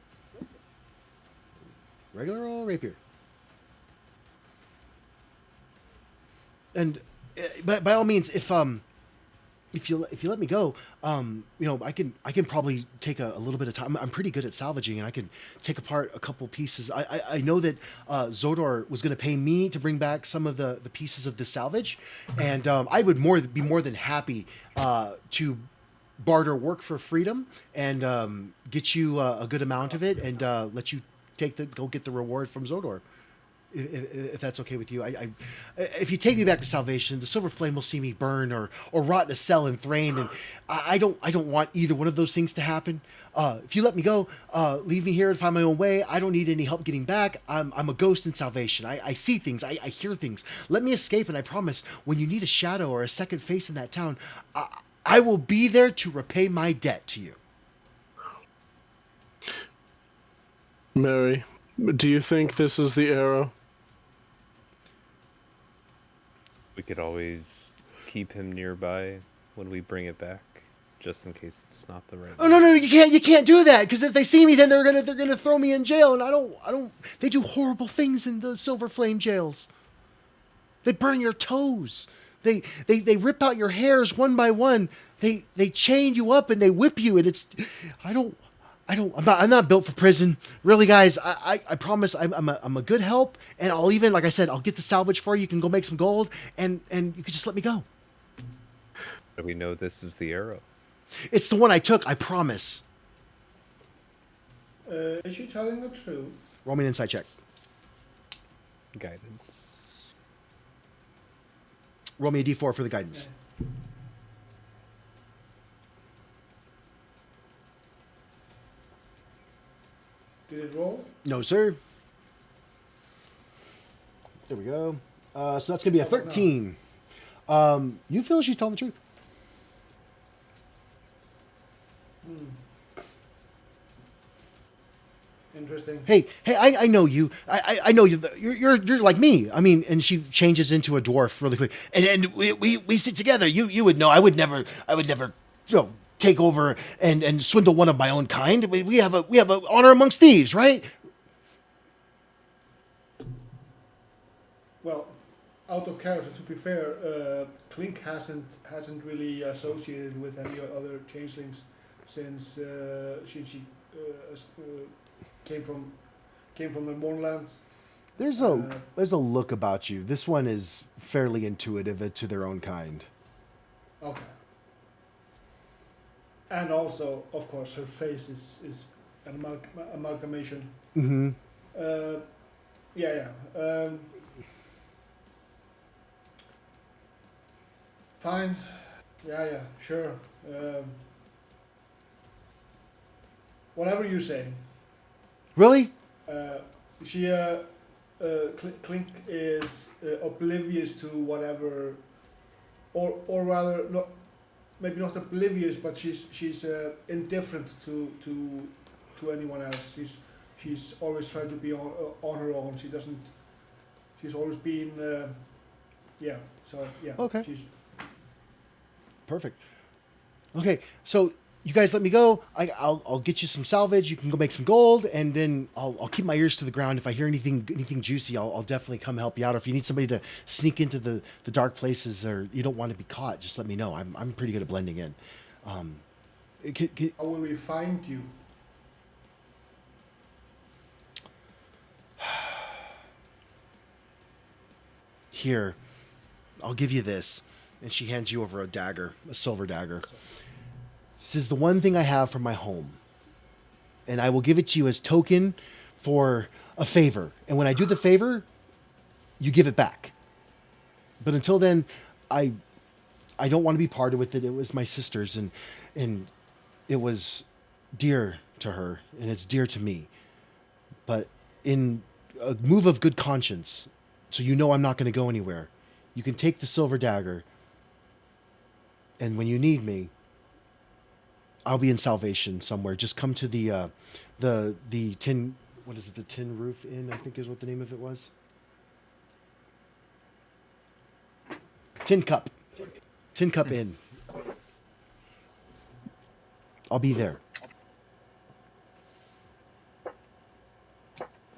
Regular old rapier. And by all means, if you let me go, I can probably take a little bit of time. I'm pretty good at salvaging, and I can take apart a couple pieces. I know that Zodor was going to pay me to bring back some of the pieces of the salvage, and I would be more than happy to barter work for freedom and get you a good amount of it, and let you go get the reward from Zodor. If that's okay with you, if you take me back to salvation, the silver flame will see me burn or rot in a cell enthraned, and I don't want either one of those things to happen. If you let me go, leave me here and find my own way. I don't need any help getting back. I'm a ghost in salvation. I see things. I hear things. Let me escape, and I promise, when you need a shadow or a second face in that town, I will be there to repay my debt to you. Mary, do you think this is the arrow? We could always keep him nearby when we bring it back, just in case it's not the right Oh, no, you can't do that, because if they see me, then they're gonna throw me in jail, and I don't. They do horrible things in the Silver Flame jails. They burn your toes. They rip out your hairs one by one. They chain you up and they whip you, and I'm not built for prison. Really, guys, I promise I'm a good help, and I'll even, like I said, I'll get the salvage for you. You can go make some gold, and you can just let me go. Do we know this is the arrow? It's the one I took, I promise. Is she telling the truth? Roll me an insight check. Guidance. Roll me a d4 for the guidance. Okay. Did it roll? No, sir. There we go. So that's going to be a 13. You feel she's telling the truth. Interesting. Hey, I know you. I know you. You're like me. I mean, and she changes into a dwarf really quick. And we stick together. You would know. I would never take over and swindle one of my own kind. We have a honor amongst thieves, right? Well, out of character, to be fair, Clink hasn't really associated with any other changelings since she came from the Mournlands. There's a look about you. This one is fairly intuitive to their own kind. Okay. And also, of course, her face is an amalgamation. Mm-hmm. Yeah. Fine. Yeah, sure. Whatever you say. Really? She Clink is oblivious to whatever, or rather, not maybe not oblivious, but she's indifferent to anyone else. She's always tried to be on her own. She doesn't. She's always been. Yeah. So yeah. Okay. She's Perfect. Okay, so you guys let me go. I'll get you some salvage. You can go make some gold, and then I'll keep my ears to the ground. If I hear anything juicy, I'll definitely come help you out. Or if you need somebody to sneak into the dark places, or you don't want to be caught, just let me know. I'm pretty good at blending in. how will we find you? Here, I'll give you this. And she hands you over a dagger, a silver dagger. This is the one thing I have from my home. And I will give it to you as token for a favor. And when I do the favor, you give it back. But until then, I don't want to be parted with it. It was my sister's, and it was dear to her, and it's dear to me. But in a move of good conscience, so you know I'm not going to go anywhere, you can take the silver dagger, and when you need me, I'll be in Salvation somewhere. Just come to the tin. What is it? The Tin Roof Inn, I think is what the name of it was. Tin Cup Inn. I'll be there.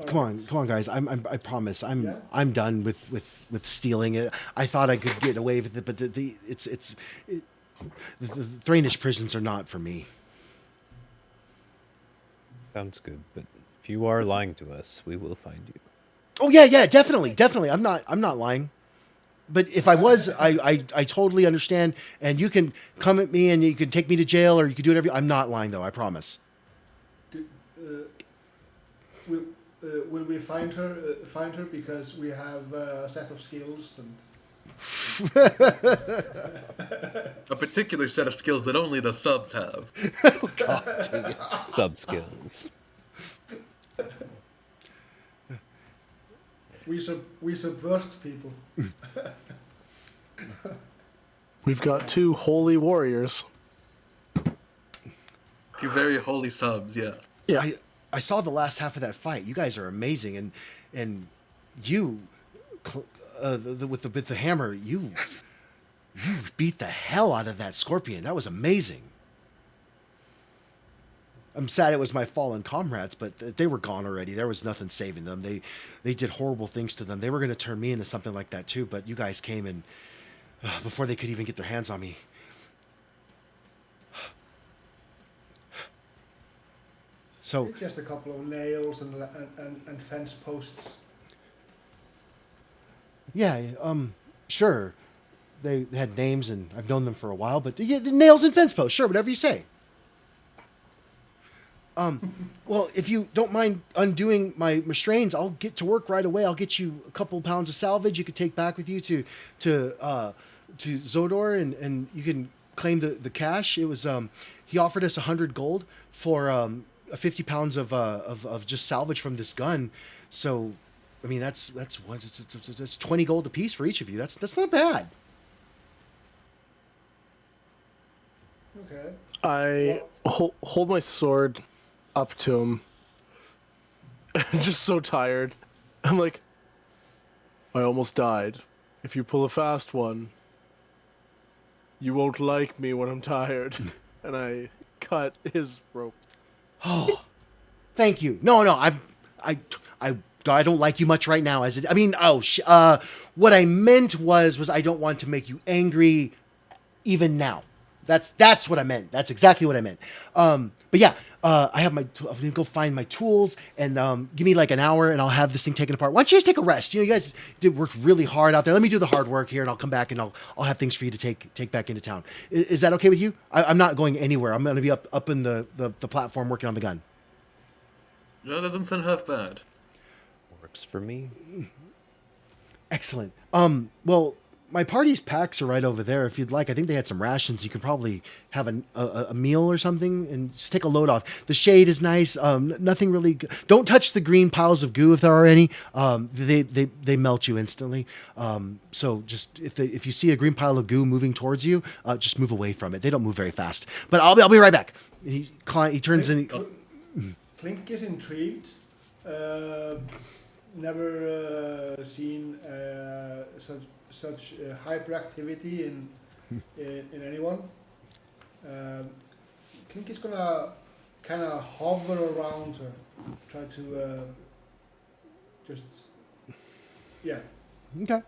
Come on, guys. I promise. I'm done with stealing it. I thought I could get away with it, but the Thranish prisons are not for me. Sounds good, but if you are lying to us, we will find you. Oh yeah, definitely. I'm not lying. But if I was, I totally understand, and you can come at me and you can take me to jail, or you can do whatever. I'm not lying though. I promise. Will we find her? Because we have a set of skills and. A particular set of skills that only the subs have. Oh, God dang it. Sub skills. We subvert people. We've got 2 holy warriors. 2 very holy subs, yes. Yeah. I saw the last half of that fight. You guys are amazing, and you, with the hammer, you beat the hell out of that scorpion. That was amazing. I'm sad it was my fallen comrades, but they were gone already. There was nothing saving them. They did horrible things to them. They were going to turn me into something like that too, but you guys came and before they could even get their hands on me. So It's just a couple of nails and fence posts. yeah, sure. They had names, and I've known them for a while. But yeah, the nails and fence posts, sure, whatever you say. Well, if you don't mind undoing my restraints, I'll get to work right away. I'll get you a couple pounds of salvage you could take back with you to Zodor, and you can claim the cash. It was he offered us 100 gold for 50 pounds of just salvage from this gun. So, I mean, that's 20 gold apiece for each of you. That's not bad. Okay. I hold my sword up to him. I'm just so tired. I'm like, I almost died. If you pull a fast one, you won't like me when I'm tired. And I cut his rope. Oh, thank you. No, I don't like you much right now. What I meant was I don't want to make you angry, even now. That's what I meant. That's exactly what I meant. But yeah, I have I'm gonna go find my tools and give me like an hour, and I'll have this thing taken apart. Why don't you guys take a rest? You guys did work really hard out there. Let me do the hard work here, and I'll come back and I'll have things for you to take back into town. Is that okay with you? I'm not going anywhere. I'm gonna be up in the platform working on the gun. No, that doesn't sound half bad. Works for me. Excellent. Well, my party's packs are right over there. If you'd like, I think they had some rations. You could probably have a meal or something and just take a load off. The shade is nice. Nothing really. Don't touch the green piles of goo if there are any. They melt you instantly. So just if you see a green pile of goo moving towards you, just move away from it. They don't move very fast. But I'll be right back. He turns in. Clink is intrigued. Never seen such hyperactivity in anyone. Clink is gonna kind of hover around her, try to yeah. Okay.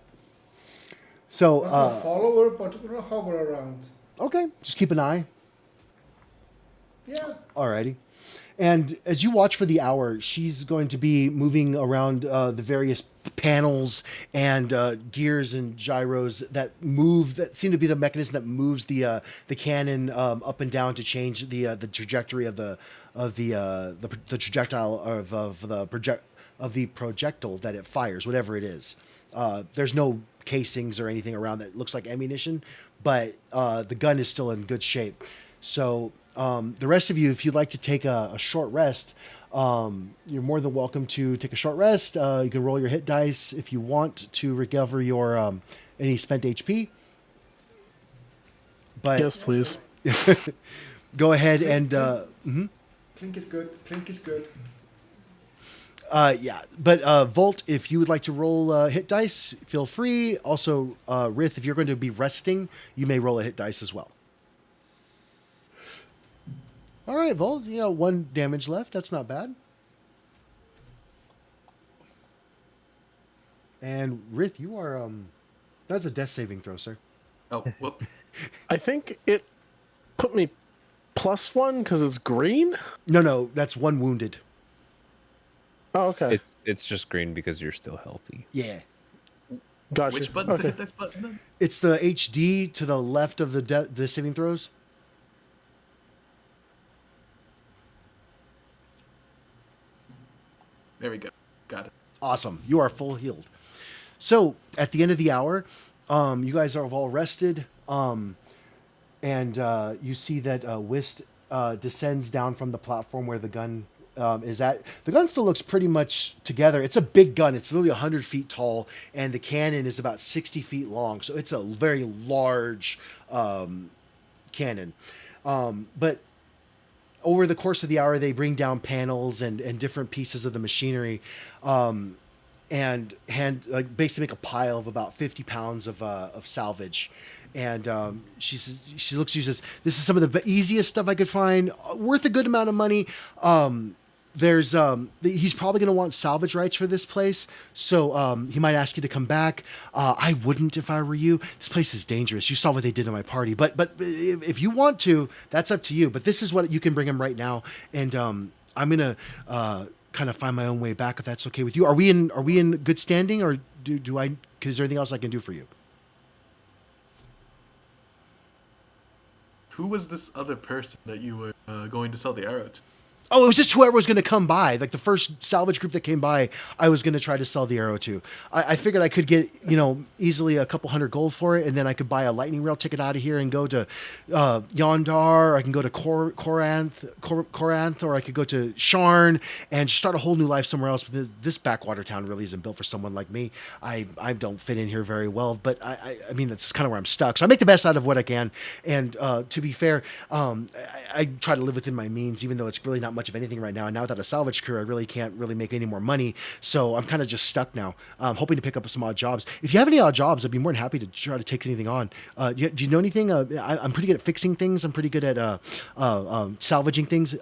So Not gonna follow her, but gonna hover around. Okay, just keep an eye. Yeah. Alrighty. And as you watch for the hour, she's going to be moving around the various panels and gears and gyros that seem to be the mechanism that moves the cannon up and down to change the trajectory of the projectile of the projectile that it fires, whatever it is. There's no casings or anything around that looks like ammunition, but the gun is still in good shape. So the rest of you, if you'd like to take a short rest, you're more than welcome to take a short rest. You can roll your hit dice if you want to recover your any spent HP. But Yes, please. go ahead and Clink is good. Clink is good. yeah. But Volt, if you would like to roll hit dice, feel free. Also, Rith, if you're going to be resting, you may roll a hit dice as well. All right, Volt, 1 damage left. That's not bad. And Rith, you are that's a death saving throw, sir. Oh, whoops. I think it put me +1 because it's green. No, that's 1 wounded. Oh, okay. It's just green because you're still healthy. Yeah. Gotcha. Which button's Okay. the hit dice button then? It's the HD to the left of the saving throws. There we go. Got it. Awesome. You are full healed. So at the end of the hour, you guys are all rested. And you see that Whist descends down from the platform where the gun is at. The gun still looks pretty much together. It's a big gun. It's literally 100 feet tall, and the cannon is about 60 feet long. So it's a very large cannon. But over the course of the hour, they bring down panels and different pieces of the machinery, and basically make a pile of about 50 pounds of salvage. And she looks at you and says, "This is some of the easiest stuff I could find, worth a good amount of money." He's probably going to want salvage rights for this place, so he might ask you to come back. I wouldn't if I were you. This place is dangerous. You saw what they did to my party, but if you want to, that's up to you. But this is what you can bring him right now, and I'm gonna kind of find my own way back if that's okay with you. Are we in good standing, or do I? Is there anything else I can do for you? Who was this other person that you were going to sell the arrow to? Oh, it was just whoever was going to come by. Like the first salvage group that came by, I was going to try to sell the arrow to. I figured I could get, easily a couple hundred gold for it, and then I could buy a lightning rail ticket out of here and go to Yondar, or I can go to Corinth, or I could go to Sharn and start a whole new life somewhere else. But this backwater town really isn't built for someone like me. I don't fit in here very well, but I mean, that's kind of where I'm stuck. So I make the best out of what I can. And to be fair, I try to live within my means, even though it's really not much of anything right now. And now without a salvage crew, I really can't really make any more money. So I'm kind of just stuck now. I'm hoping to pick up some odd jobs. If you have any odd jobs, I'd be more than happy to try to take anything on. Do you know anything? I'm pretty good at fixing things. I'm pretty good at salvaging things.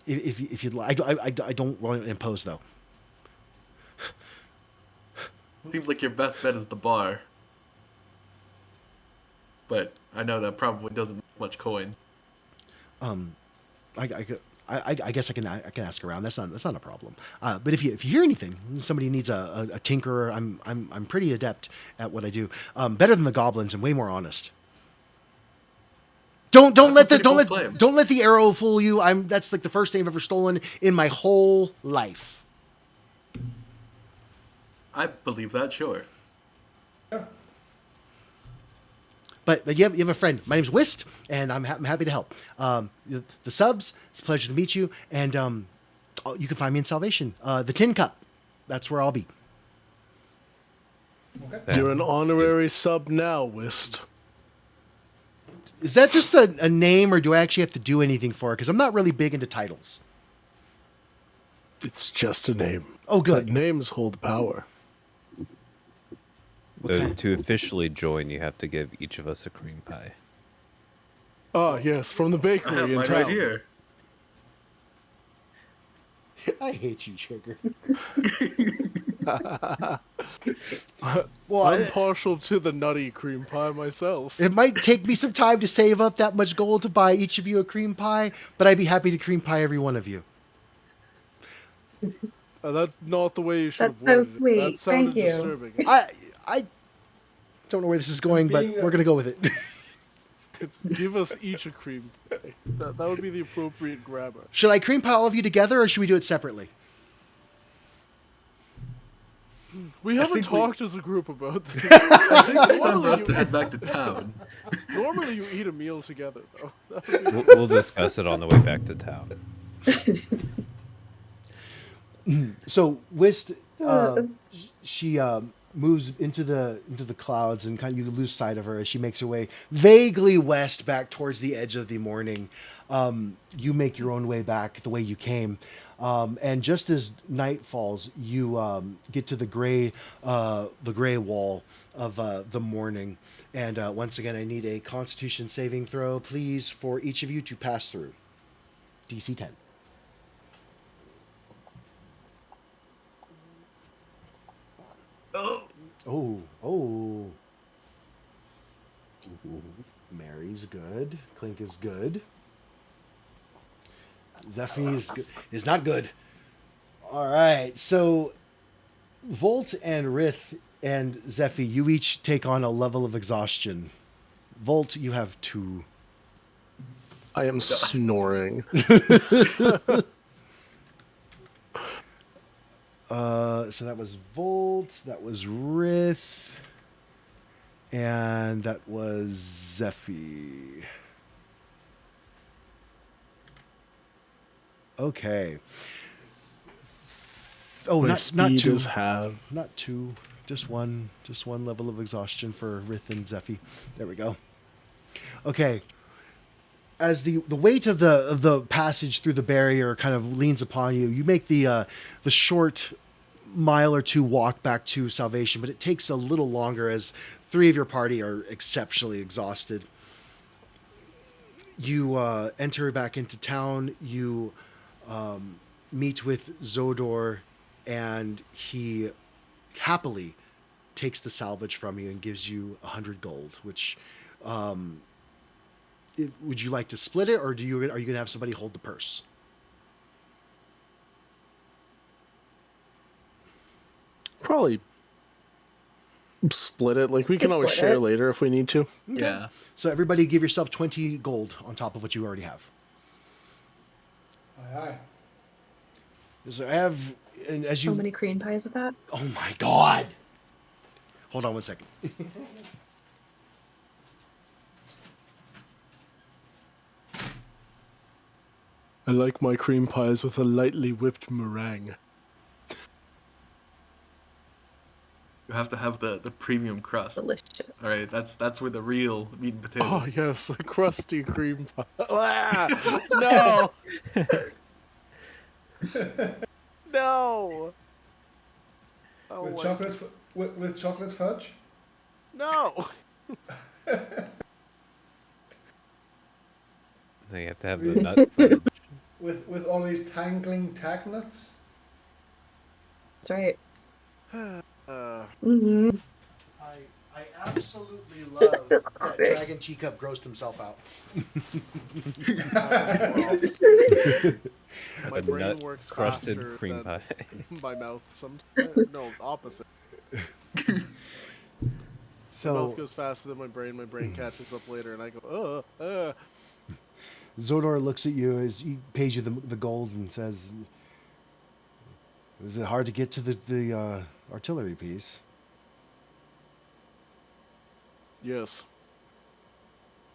If you'd like, I don't want to impose though. Seems like your best bet is the bar. But I know that probably doesn't make much coin. I guess I can ask around. That's not a problem. But if you hear anything, somebody needs a tinkerer, I'm pretty adept at what I do. Better than the goblins and way more honest. Don't let the arrow fool you. That's like the first thing I've ever stolen in my whole life. I believe that, sure. Yeah. But you have a friend. My name's Whist, and I'm happy to help. The subs, it's a pleasure to meet you. And you can find me in Salvation. The Tin Cup, that's where I'll be. Okay. You're an honorary sub now, Whist. Is that just a name, or do I actually have to do anything for it? Because I'm not really big into titles. It's just a name. Oh, good. But names hold power. To officially join, you have to give each of us a cream pie. Oh, yes, from the I bakery have in mine town. right here. I hate you, Trigger. I'm partial to the nutty cream pie myself. It might take me some time to save up that much gold to buy each of you a cream pie, but I'd be happy to cream pie every one of you. That's not the way you should That's have worded so it. sweet. That sounded Thank you. disturbing. I don't know where this is going, but we're gonna go with it. Give us each a cream pie. That would be the appropriate grammar. Should I cream pie all of you together, or should we do it separately? We haven't think we- talked as a group about this. I think it's time for us to head back to town. Normally you eat a meal together, though. That would be- We'll discuss it on the way back to town. So Whist, she moves into the clouds, and kind of you lose sight of her as she makes her way vaguely west back towards the edge of the morning. You make your own way back the way you came, and just as night falls, you get to the gray wall of the morning. And once again, I need a Constitution saving throw, please, for each of you to pass through. DC 10. Oh. Mary's good. Clink is good. Zephy is not good. All right. So Volt and Rith and Zephy, you each take on a level of exhaustion. Volt, you have 2. I am snoring. So that was Volt, that was Rith, and that was Zephy. Okay. Oh, My not speed 2. is halved. Not 2. Just one level of exhaustion for Rith and Zephy. There we go. Okay. As the weight of the passage through the barrier kind of leans upon you, you make the short mile or 2 walk back to Salvation, but it takes a little longer as 3 of your party are exceptionally exhausted. You enter back into town. You meet with Zodor, and he happily takes the salvage from you and gives you 100 gold, which would you like to split it, or are you going to have somebody hold the purse? Probably split it. Like, we can always Split share it. later if we need to. Yeah. So everybody give yourself 20 gold on top of what you already have. Aye. So I have, and as you... So many cream pies with that. Oh my god! Hold on one second. I like my cream pies with a lightly whipped meringue. You have to have the premium crust. Delicious. All right, that's where the real meat and potatoes. Oh, yes, a crusty cream pie. Ah, no! No! Oh, With my- chocolate with chocolate fudge. No! Now you have to have the nut fudge. With all these tangling tag nuts. That's right. Uh, Hmm. I absolutely love that Dragon Teacup grossed himself out. my A brain nut works crusted faster cream than pie. my mouth sometimes. No, opposite. My So mouth goes faster than my brain catches up later, and I go, Zodor looks at you as he pays you the gold and says, "Is it hard to get to the artillery piece?" Yes.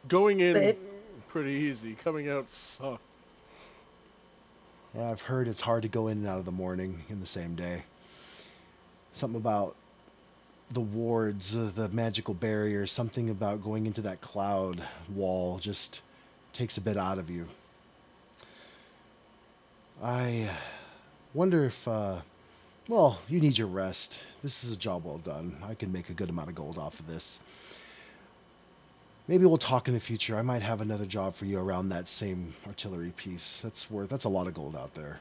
Going in But pretty easy. Coming out sucked. Yeah, I've heard it's hard to go in and out of the morning in the same day. Something about the wards, the magical barriers, something about going into that cloud wall just takes a bit out of you. I wonder if, well, you need your rest. This is a job well done. I can make a good amount of gold off of this. Maybe we'll talk in the future. I might have another job for you around that same artillery piece. That's a lot of gold out there.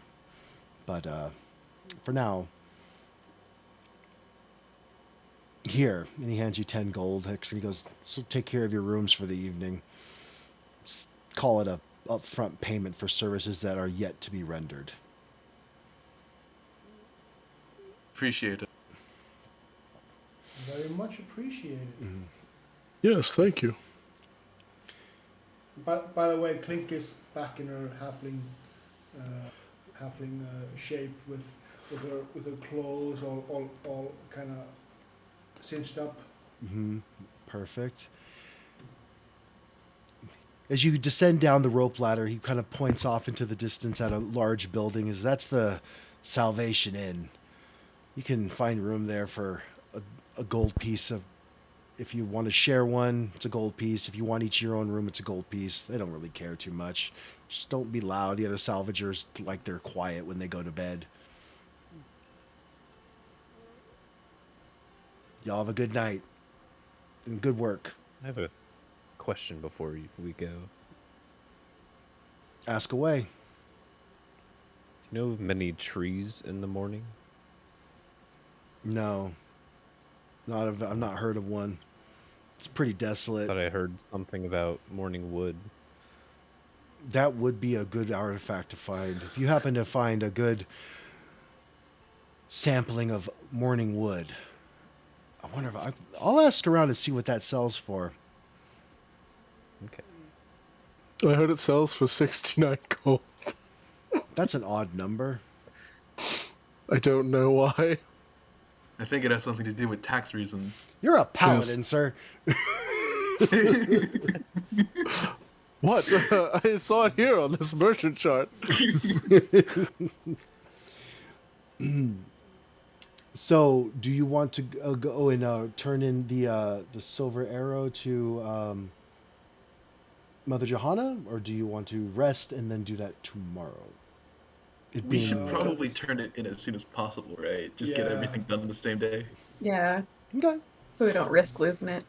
But for now, here, and he hands you 10 gold extra. He goes, so take care of your rooms for the evening. Call it a upfront payment for services that are yet to be rendered. Appreciate it. Very much appreciated. Mm-hmm. Yes, thank you. By the way, Clink is back in her halfling shape with her clothes all kind of cinched up. Mm-hmm. Perfect. As you descend down the rope ladder, he kind of points off into the distance at a large building. That's the Salvation Inn. You can find room there for a gold piece of. If you want to share one, it's a gold piece. If you want each your own room, it's a gold piece. They don't really care too much. Just don't be loud. The other salvagers, like, they're quiet when they go to bed. Y'all have a good night and good work. I have a question before we go. Ask away. Do you know of many trees in the morning? No. I've not heard of one. It's pretty desolate. I thought I heard something about morning wood. That would be a good artifact to find. If you happen to find a good sampling of morning wood, I wonder if I'll ask around and see what that sells for. Okay. I heard it sells for 69 gold. That's an odd number. I don't know why. I think it has something to do with tax reasons. You're a paladin, sir. What? I saw it here on this merchant chart. So, do you want to go and turn in the silver arrow to Mother Johanna, or do you want to rest and then do that tomorrow? We should probably turn it in as soon as possible, right? Just get everything done in the same day. yeah, Okay. so we don't risk losing it.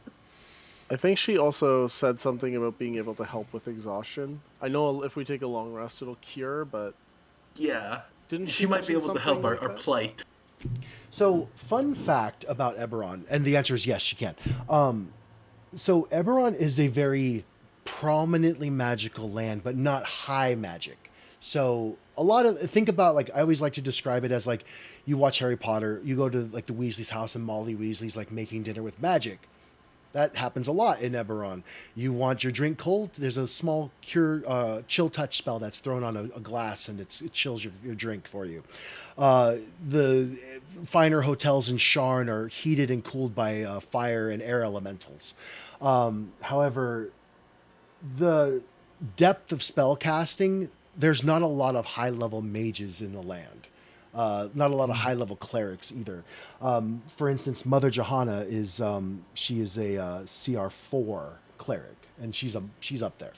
I think she also said something about being able to help with exhaustion. I know if we take a long rest, it'll cure, but Yeah. didn't She might be mention able to help something our like that? plight. So, fun fact about Eberron, and the answer is yes, she can. So Eberron is a very prominently magical land, but not high magic. So think about, like, I always like to describe it as, like, you watch Harry Potter, you go to, like, the Weasley's house and Molly Weasley's, like, making dinner with magic. That happens a lot in Eberron. You want your drink cold? There's a small chill touch spell that's thrown on a glass, and it chills your drink for you. The finer hotels in Sharn are heated and cooled by fire and air elementals. However, the depth of spell casting, there's not a lot of high-level mages in the land. Not a lot of high-level clerics either. For instance, Mother Johanna is she is a CR4 cleric, and she's up there.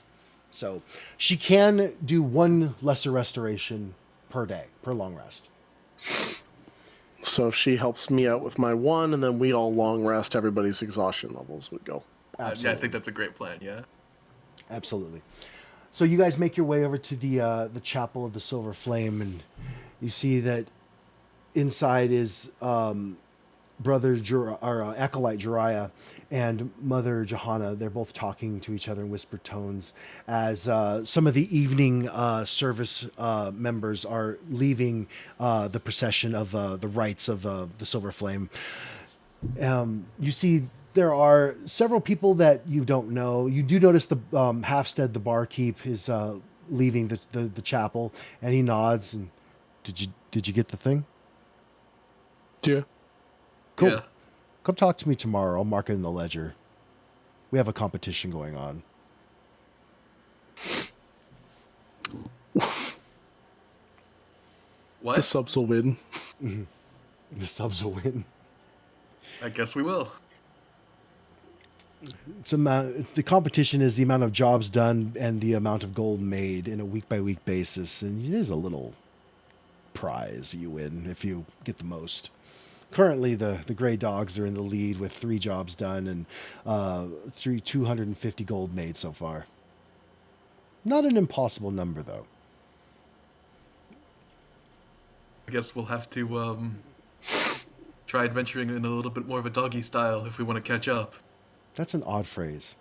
So she can do one lesser restoration per day, per long rest. So if she helps me out with my one, and then we all long rest, everybody's exhaustion levels would go. Absolutely. Yeah, I think that's a great plan, yeah. Absolutely. So you guys make your way over to the Chapel of the Silver Flame, and you see that inside is brother acolyte Jariah and Mother Johanna. They're both talking to each other in whispered tones as some of the evening service members are leaving the procession of the rites of the Silver Flame. You see there are several people that you don't know. You do notice the Halfstead, the barkeep, is leaving the chapel, and he nods. And did you get the thing? Yeah. Cool. Yeah. Come talk to me tomorrow. I'll mark it in the ledger. We have a competition going on. What? The subs will win. The subs will win. I guess we will. The competition is the amount of jobs done and the amount of gold made in a week by week basis, and there's a little prize you win if you get the most. Currently, the Gray Dogs are in the lead with 3 jobs done and 250 gold made so far. Not an impossible number, though. I guess we'll have to try adventuring in a little bit more of a doggy style if we want to catch up. That's an odd phrase.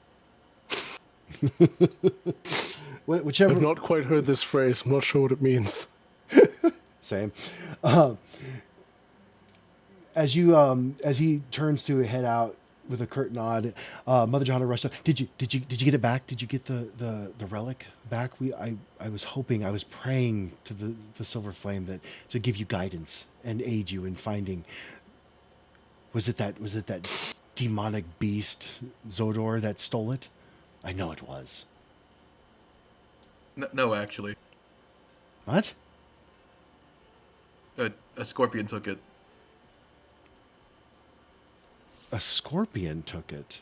I've Whichever. not quite heard this phrase. I'm not sure what it means. Same. As he turns to head out with a curt nod, Mother Johanna rushed up. Did you get it back? Did you get the relic back? I was hoping, I was praying to the Silver Flame that to give you guidance and aid you in finding. Was it that demonic beast Zodor that stole it? I know it was. No, actually, What? a scorpion took it. A scorpion took it.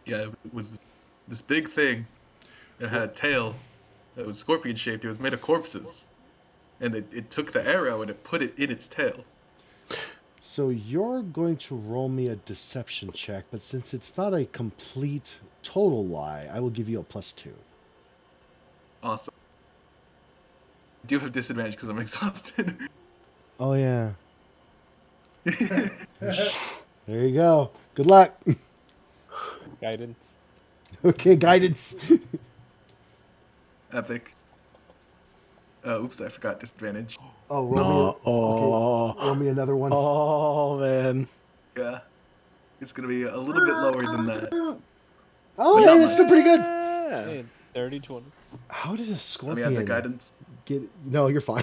Yeah, it was this big thing. It had a tail. It was scorpion shaped. It was made of corpses, and it took the arrow and it put it in its tail. So you're going to roll me a deception check, but since it's not a complete total lie, I will give you a +2. Awesome. I do have disadvantage because I'm exhausted. Oh yeah. There you go. Good luck. Guidance. Okay, guidance. Epic. Oops, I forgot disadvantage. Oh, roll me another one. Oh, man. Yeah. It's gonna be a little bit lower than that. Oh, not yeah, it's still pretty good. Yeah. 30-20. How did a Let me scorpion add the guidance. get? No, you're fine.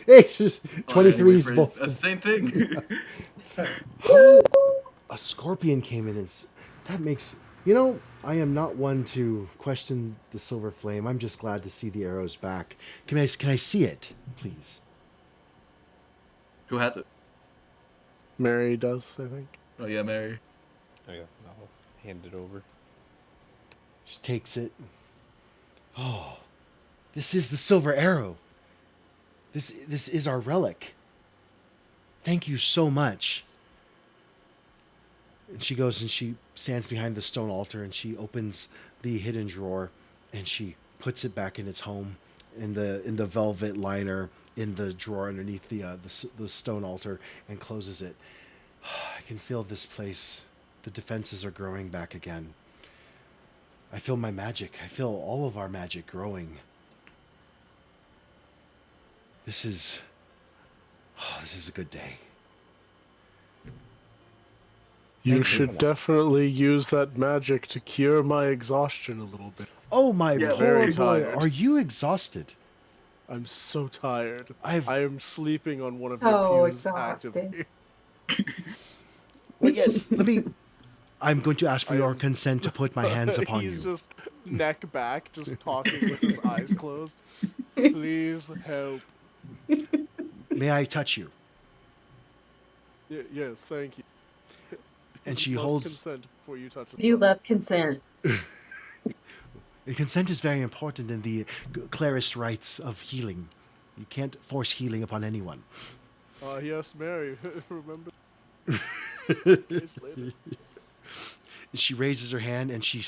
Hey, it's just Oh, 23 is anyway, both. the same thing. A scorpion came in and that makes I am not one to question the Silver Flame. I'm just glad to see the arrows back. Can I see it, please? Who has it? Mary does, I think. Oh yeah, Mary. Oh yeah, I'll hand it over. She takes it. Oh, this is the silver arrow. This is our relic. Thank you so much. And she goes and she stands behind the stone altar and she opens the hidden drawer and she puts it back in its home in the velvet liner in the drawer underneath the stone altar and closes it. I can feel this place. The defenses are growing back again. I feel my magic. I feel all of our magic growing. This is a good day. You Thank you. should definitely use that magic to cure my exhaustion a little bit. Oh my Yeah, poor very boy, tired. are you exhausted? I'm so tired. I am sleeping on one of So your pews exhausted. actively. Well, yes. I'm going to ask for your consent to put my hands upon He's you. just neck back, just talking with his eyes closed. Please help. May I touch you? Yes, thank you. And she You must holds. consent before you touch it. Do love consent. Consent is very important in the clarist rites of healing. You can't force healing upon anyone. Yes, Mary. Remember? Days later. She raises her hand and she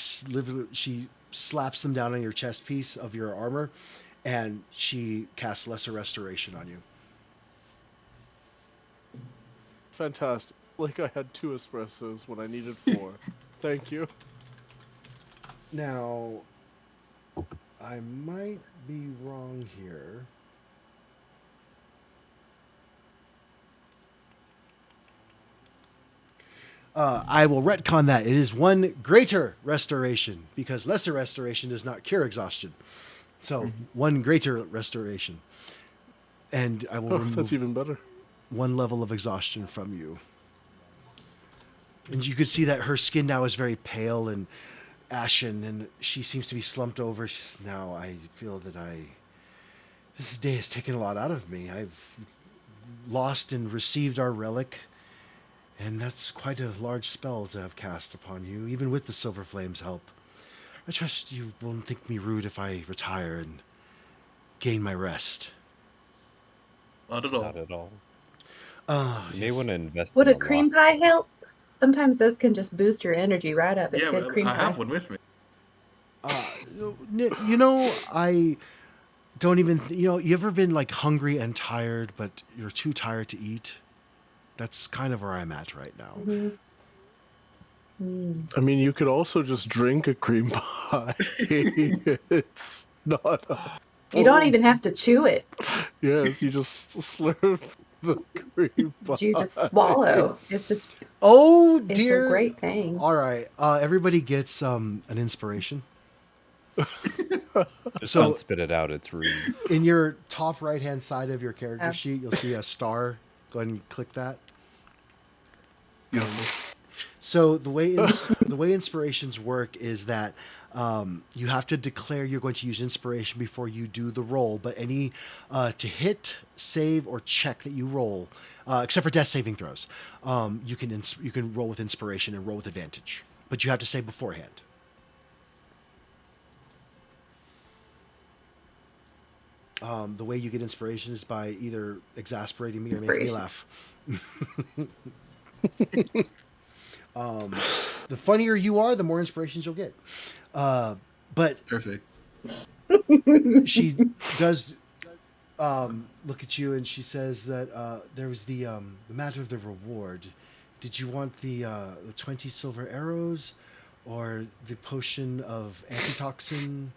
slaps them down on your chest piece of your armor, and she casts Lesser Restoration on you. Fantastic. Like I had 2 espressos when I needed 4. Thank you. Now, I might be wrong here. I will retcon that. It is 1 greater restoration because lesser restoration does not cure exhaustion. So 1 greater restoration. And I will Oh, remove that's even better. 1 level of exhaustion from you. And you can see that her skin now is very pale and ashen, and she seems to be slumped over. Now I feel that I This day has taken a lot out of me. I've lost and received our relic, and that's quite a large spell to have cast upon you, even with the Silver Flame's help. I trust you won't think me rude if I retire and gain my rest. Not at all. Not at all. You may Yes. want to invest Would in a cream lock. pie help? Sometimes those can just boost your energy right up. A Yeah, good well, cream I pie. have one with me. I don't even, you ever been like hungry and tired, but you're too tired to eat? That's kind of where I'm at right now. Mm-hmm. Mm. I mean, you could also just drink a cream pie. It's not. You don't even have to chew it. Yes, you just slurp the cream pie. You just swallow. It's just Oh, it's dear. a great thing. All right. Everybody gets an inspiration. Just So- don't spit it out. It's rude. In your top right-hand side of your character Oh. sheet, you'll see a star. Go ahead and click that. Beautiful. So the way inspirations work is that you have to declare you're going to use inspiration before you do the roll. But any to hit, save, or check that you roll, except for death saving throws, you can roll with inspiration and roll with advantage. But you have to say beforehand. The way you get inspiration is by either exasperating me or making me laugh. The funnier you are, the more inspirations you'll get. But Perfect. she does look at you and she says that there was the matter of the reward. Did you want the 20 silver arrows or the potion of antitoxin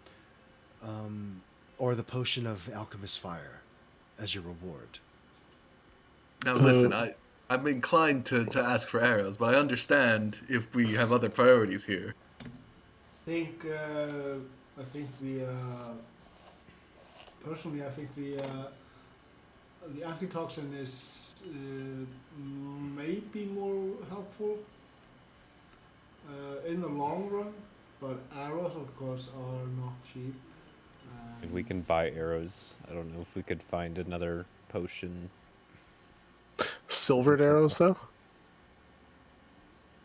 or the potion of alchemist fire as your reward? Now listen, I'm inclined to ask for arrows, but I understand if we have other priorities here. I think personally, I think the antitoxin is maybe more helpful in the long run, but arrows, of course, are not cheap. And we can buy arrows. I don't know if we could find another potion. Silvered arrows, though?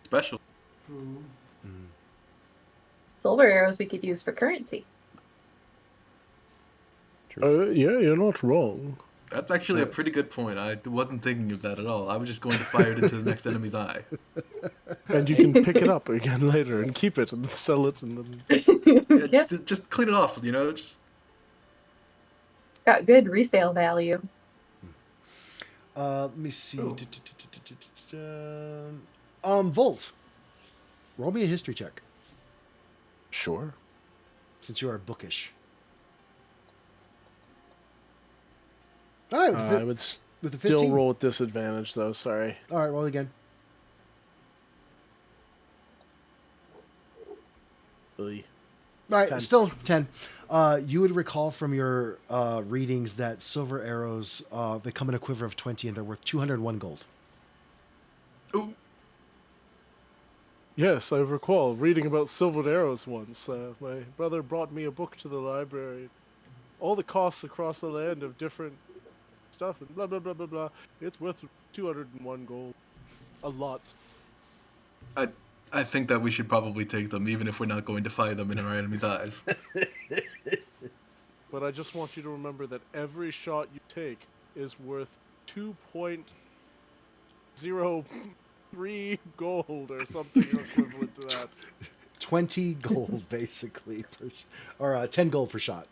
Special. True. Silver arrows we could use for currency. Yeah, you're not wrong. That's actually a pretty good point. I wasn't thinking of that at all. I was just going to fire it into the next enemy's eye. And you can pick it up again later and keep it and sell it and then... Yeah, Yep. just clean it off, just... It's got good resale value. Let me see. Oh. Volt. Roll me a history check, Sure. since you are bookish. All right, I would with the still 15. roll with disadvantage, though. Sorry. All right, roll again. Ugh. All right, 10. still 10. You would recall from your readings that silver arrows, they come in a quiver of 20 and they're worth 201 gold. Ooh. Yes, I recall reading about silvered arrows once. My brother brought me a book to the library. All the costs across the land of different stuff and blah, blah, blah, blah, blah. It's worth 201 gold. A lot. I think that we should probably take them, even if we're not going to fire them in our enemy's eyes. But I just want you to remember that every shot you take is worth 2.03 gold or something equivalent to that. 20 gold, basically, or 10 gold per shot.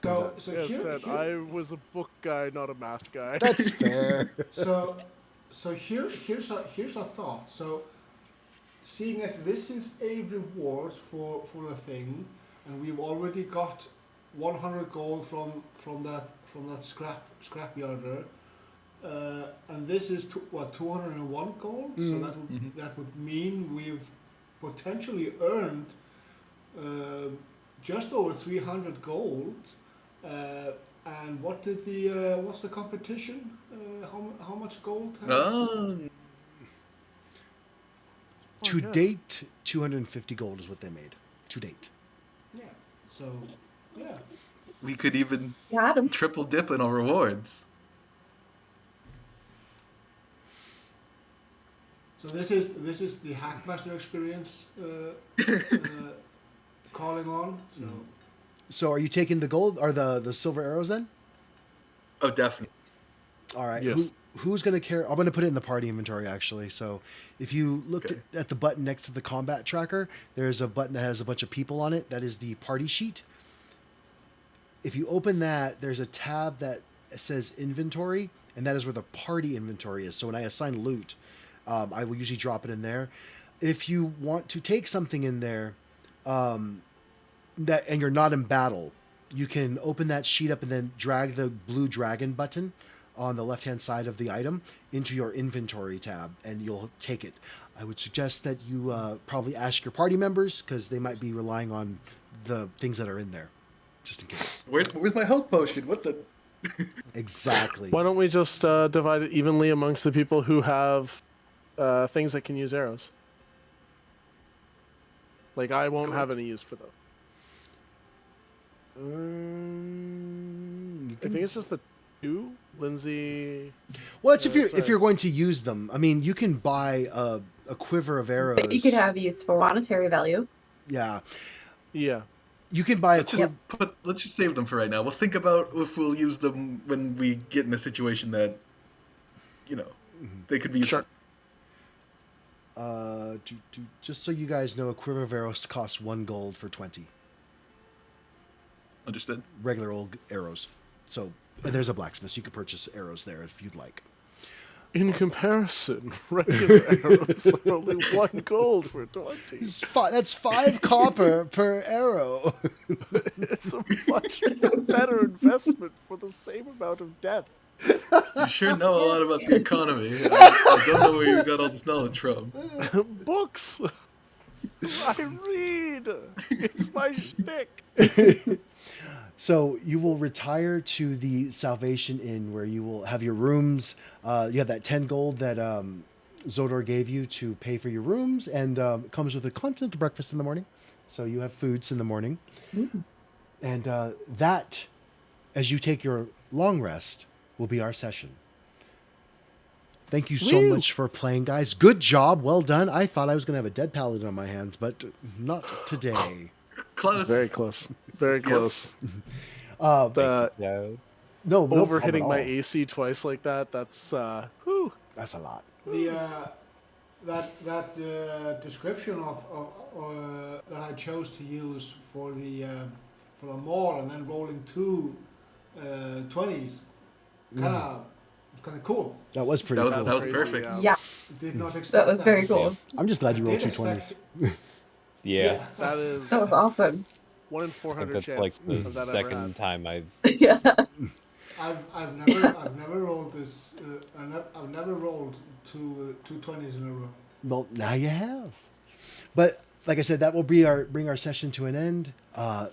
So Yes, here, Ted, I was a book guy, not a math guy. That's fair. so here's a thought. So seeing as this is a reward for the thing, and we've already got 100 gold from that scrapyarder, and this is 201 gold. So that would mean we've potentially earned just over 300 gold. And what's the competition? How much gold? To yes. date, 250 gold is what they made. To date. Yeah. So, yeah. we could even Got him. triple dip in our rewards. So this is the Hackmaster experience calling on. So are you taking the gold or the silver arrows then? Oh, definitely. All right. Yes. Who's going to carry? I'm going to put it in the party inventory, actually. So if you looked Okay. at the button next to the combat tracker, there's a button that has a bunch of people on it. That is the party sheet. If you open that, there's a tab that says inventory, and that is where the party inventory is. So when I assign loot, I will usually drop it in there. If you want to take something in there, and you're not in battle, you can open that sheet up and then drag the blue dragon button on the left-hand side of the item into your inventory tab, and you'll take it. I would suggest that you probably ask your party members, because they might be relying on the things that are in there, just in case. Where's my health potion? What the? Exactly. Why don't we just divide it evenly amongst the people who have things that can use arrows? Like, I won't have any use for those. I think it's just the two. Lindsay. Well, it's if sorry. you're going to use them. I mean, you can buy a quiver of arrows. But you could have use for monetary value. Yeah, Yeah. you can buy a Let's just save them for right now. We'll think about if we'll use them when we get in a situation that, they could be useful. Sure. Just so you guys know, a quiver of arrows costs 1 gold for 20 Understood. regular old arrows. So, and there's a blacksmith. You could purchase arrows there if you'd like. In comparison, regular arrows are only 1 gold for 20. That's 5 copper per arrow. It's a much better investment for the same amount of death. You sure know a lot about the economy. I don't know where you got all this knowledge from. Books. I read. It's my shtick. So you will retire to the Salvation Inn, where you will have your rooms. You have that 10 gold that Zodor gave you to pay for your rooms, and it comes with a continental breakfast in the morning. So you have foods in the morning. Mm. And that, as you take your long rest, will be our session. Thank you so much for playing, guys. Good job. Well done. I thought I was going to have a dead paladin on my hands, but not today. Close. Very close. Very close. Yeah. No Overhitting problem my at all. AC twice like that, that's whew. That's a lot. That description of that I chose to use for the maul and then rolling 2 20s, it's kind of cool. That was pretty That cool. was Crazy, perfect. Yeah, Did not expect that was very cool. I'm just glad you rolled Did 2 20s. expect- Yeah. That is That was awesome. 1 in I think 400 that's chance like the of that ever second happening. time I've Yeah. I've never rolled this. I've never rolled 2 20s in a row. Well, now you have. But like I said, that will bring our session to an end.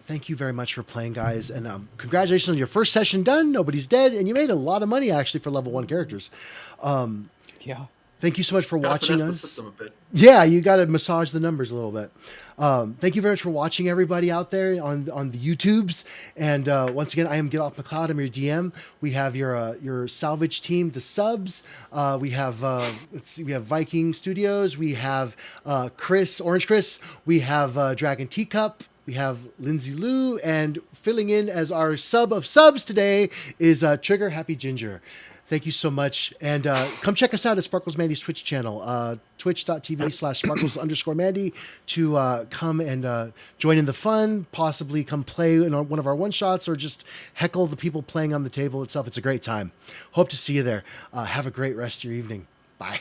Thank you very much for playing, guys, and congratulations on your first session done. Nobody's dead, and you made a lot of money actually for level 1 characters. yeah. Thank you so much for Gotta watching finesse us. the system a bit. Yeah, you got to massage the numbers a little bit. Thank you very much for watching, everybody out there on the YouTubes. And once again, I am Get Off McLeod. I'm your DM. We have your salvage team, the subs. We have we have Viking Studios. We have Orange Chris. We have Dragon Teacup. We have Lindsay Lou, and filling in as our sub of subs today is Trigger Happy Ginger. Thank you so much. And come check us out at Sparkles Mandy's Twitch channel, twitch.tv/Sparkles_Mandy, to come and join in the fun, possibly come play in one of our one-shots, or just heckle the people playing on the table itself. It's a great time. Hope to see you there. Have a great rest of your evening. Bye.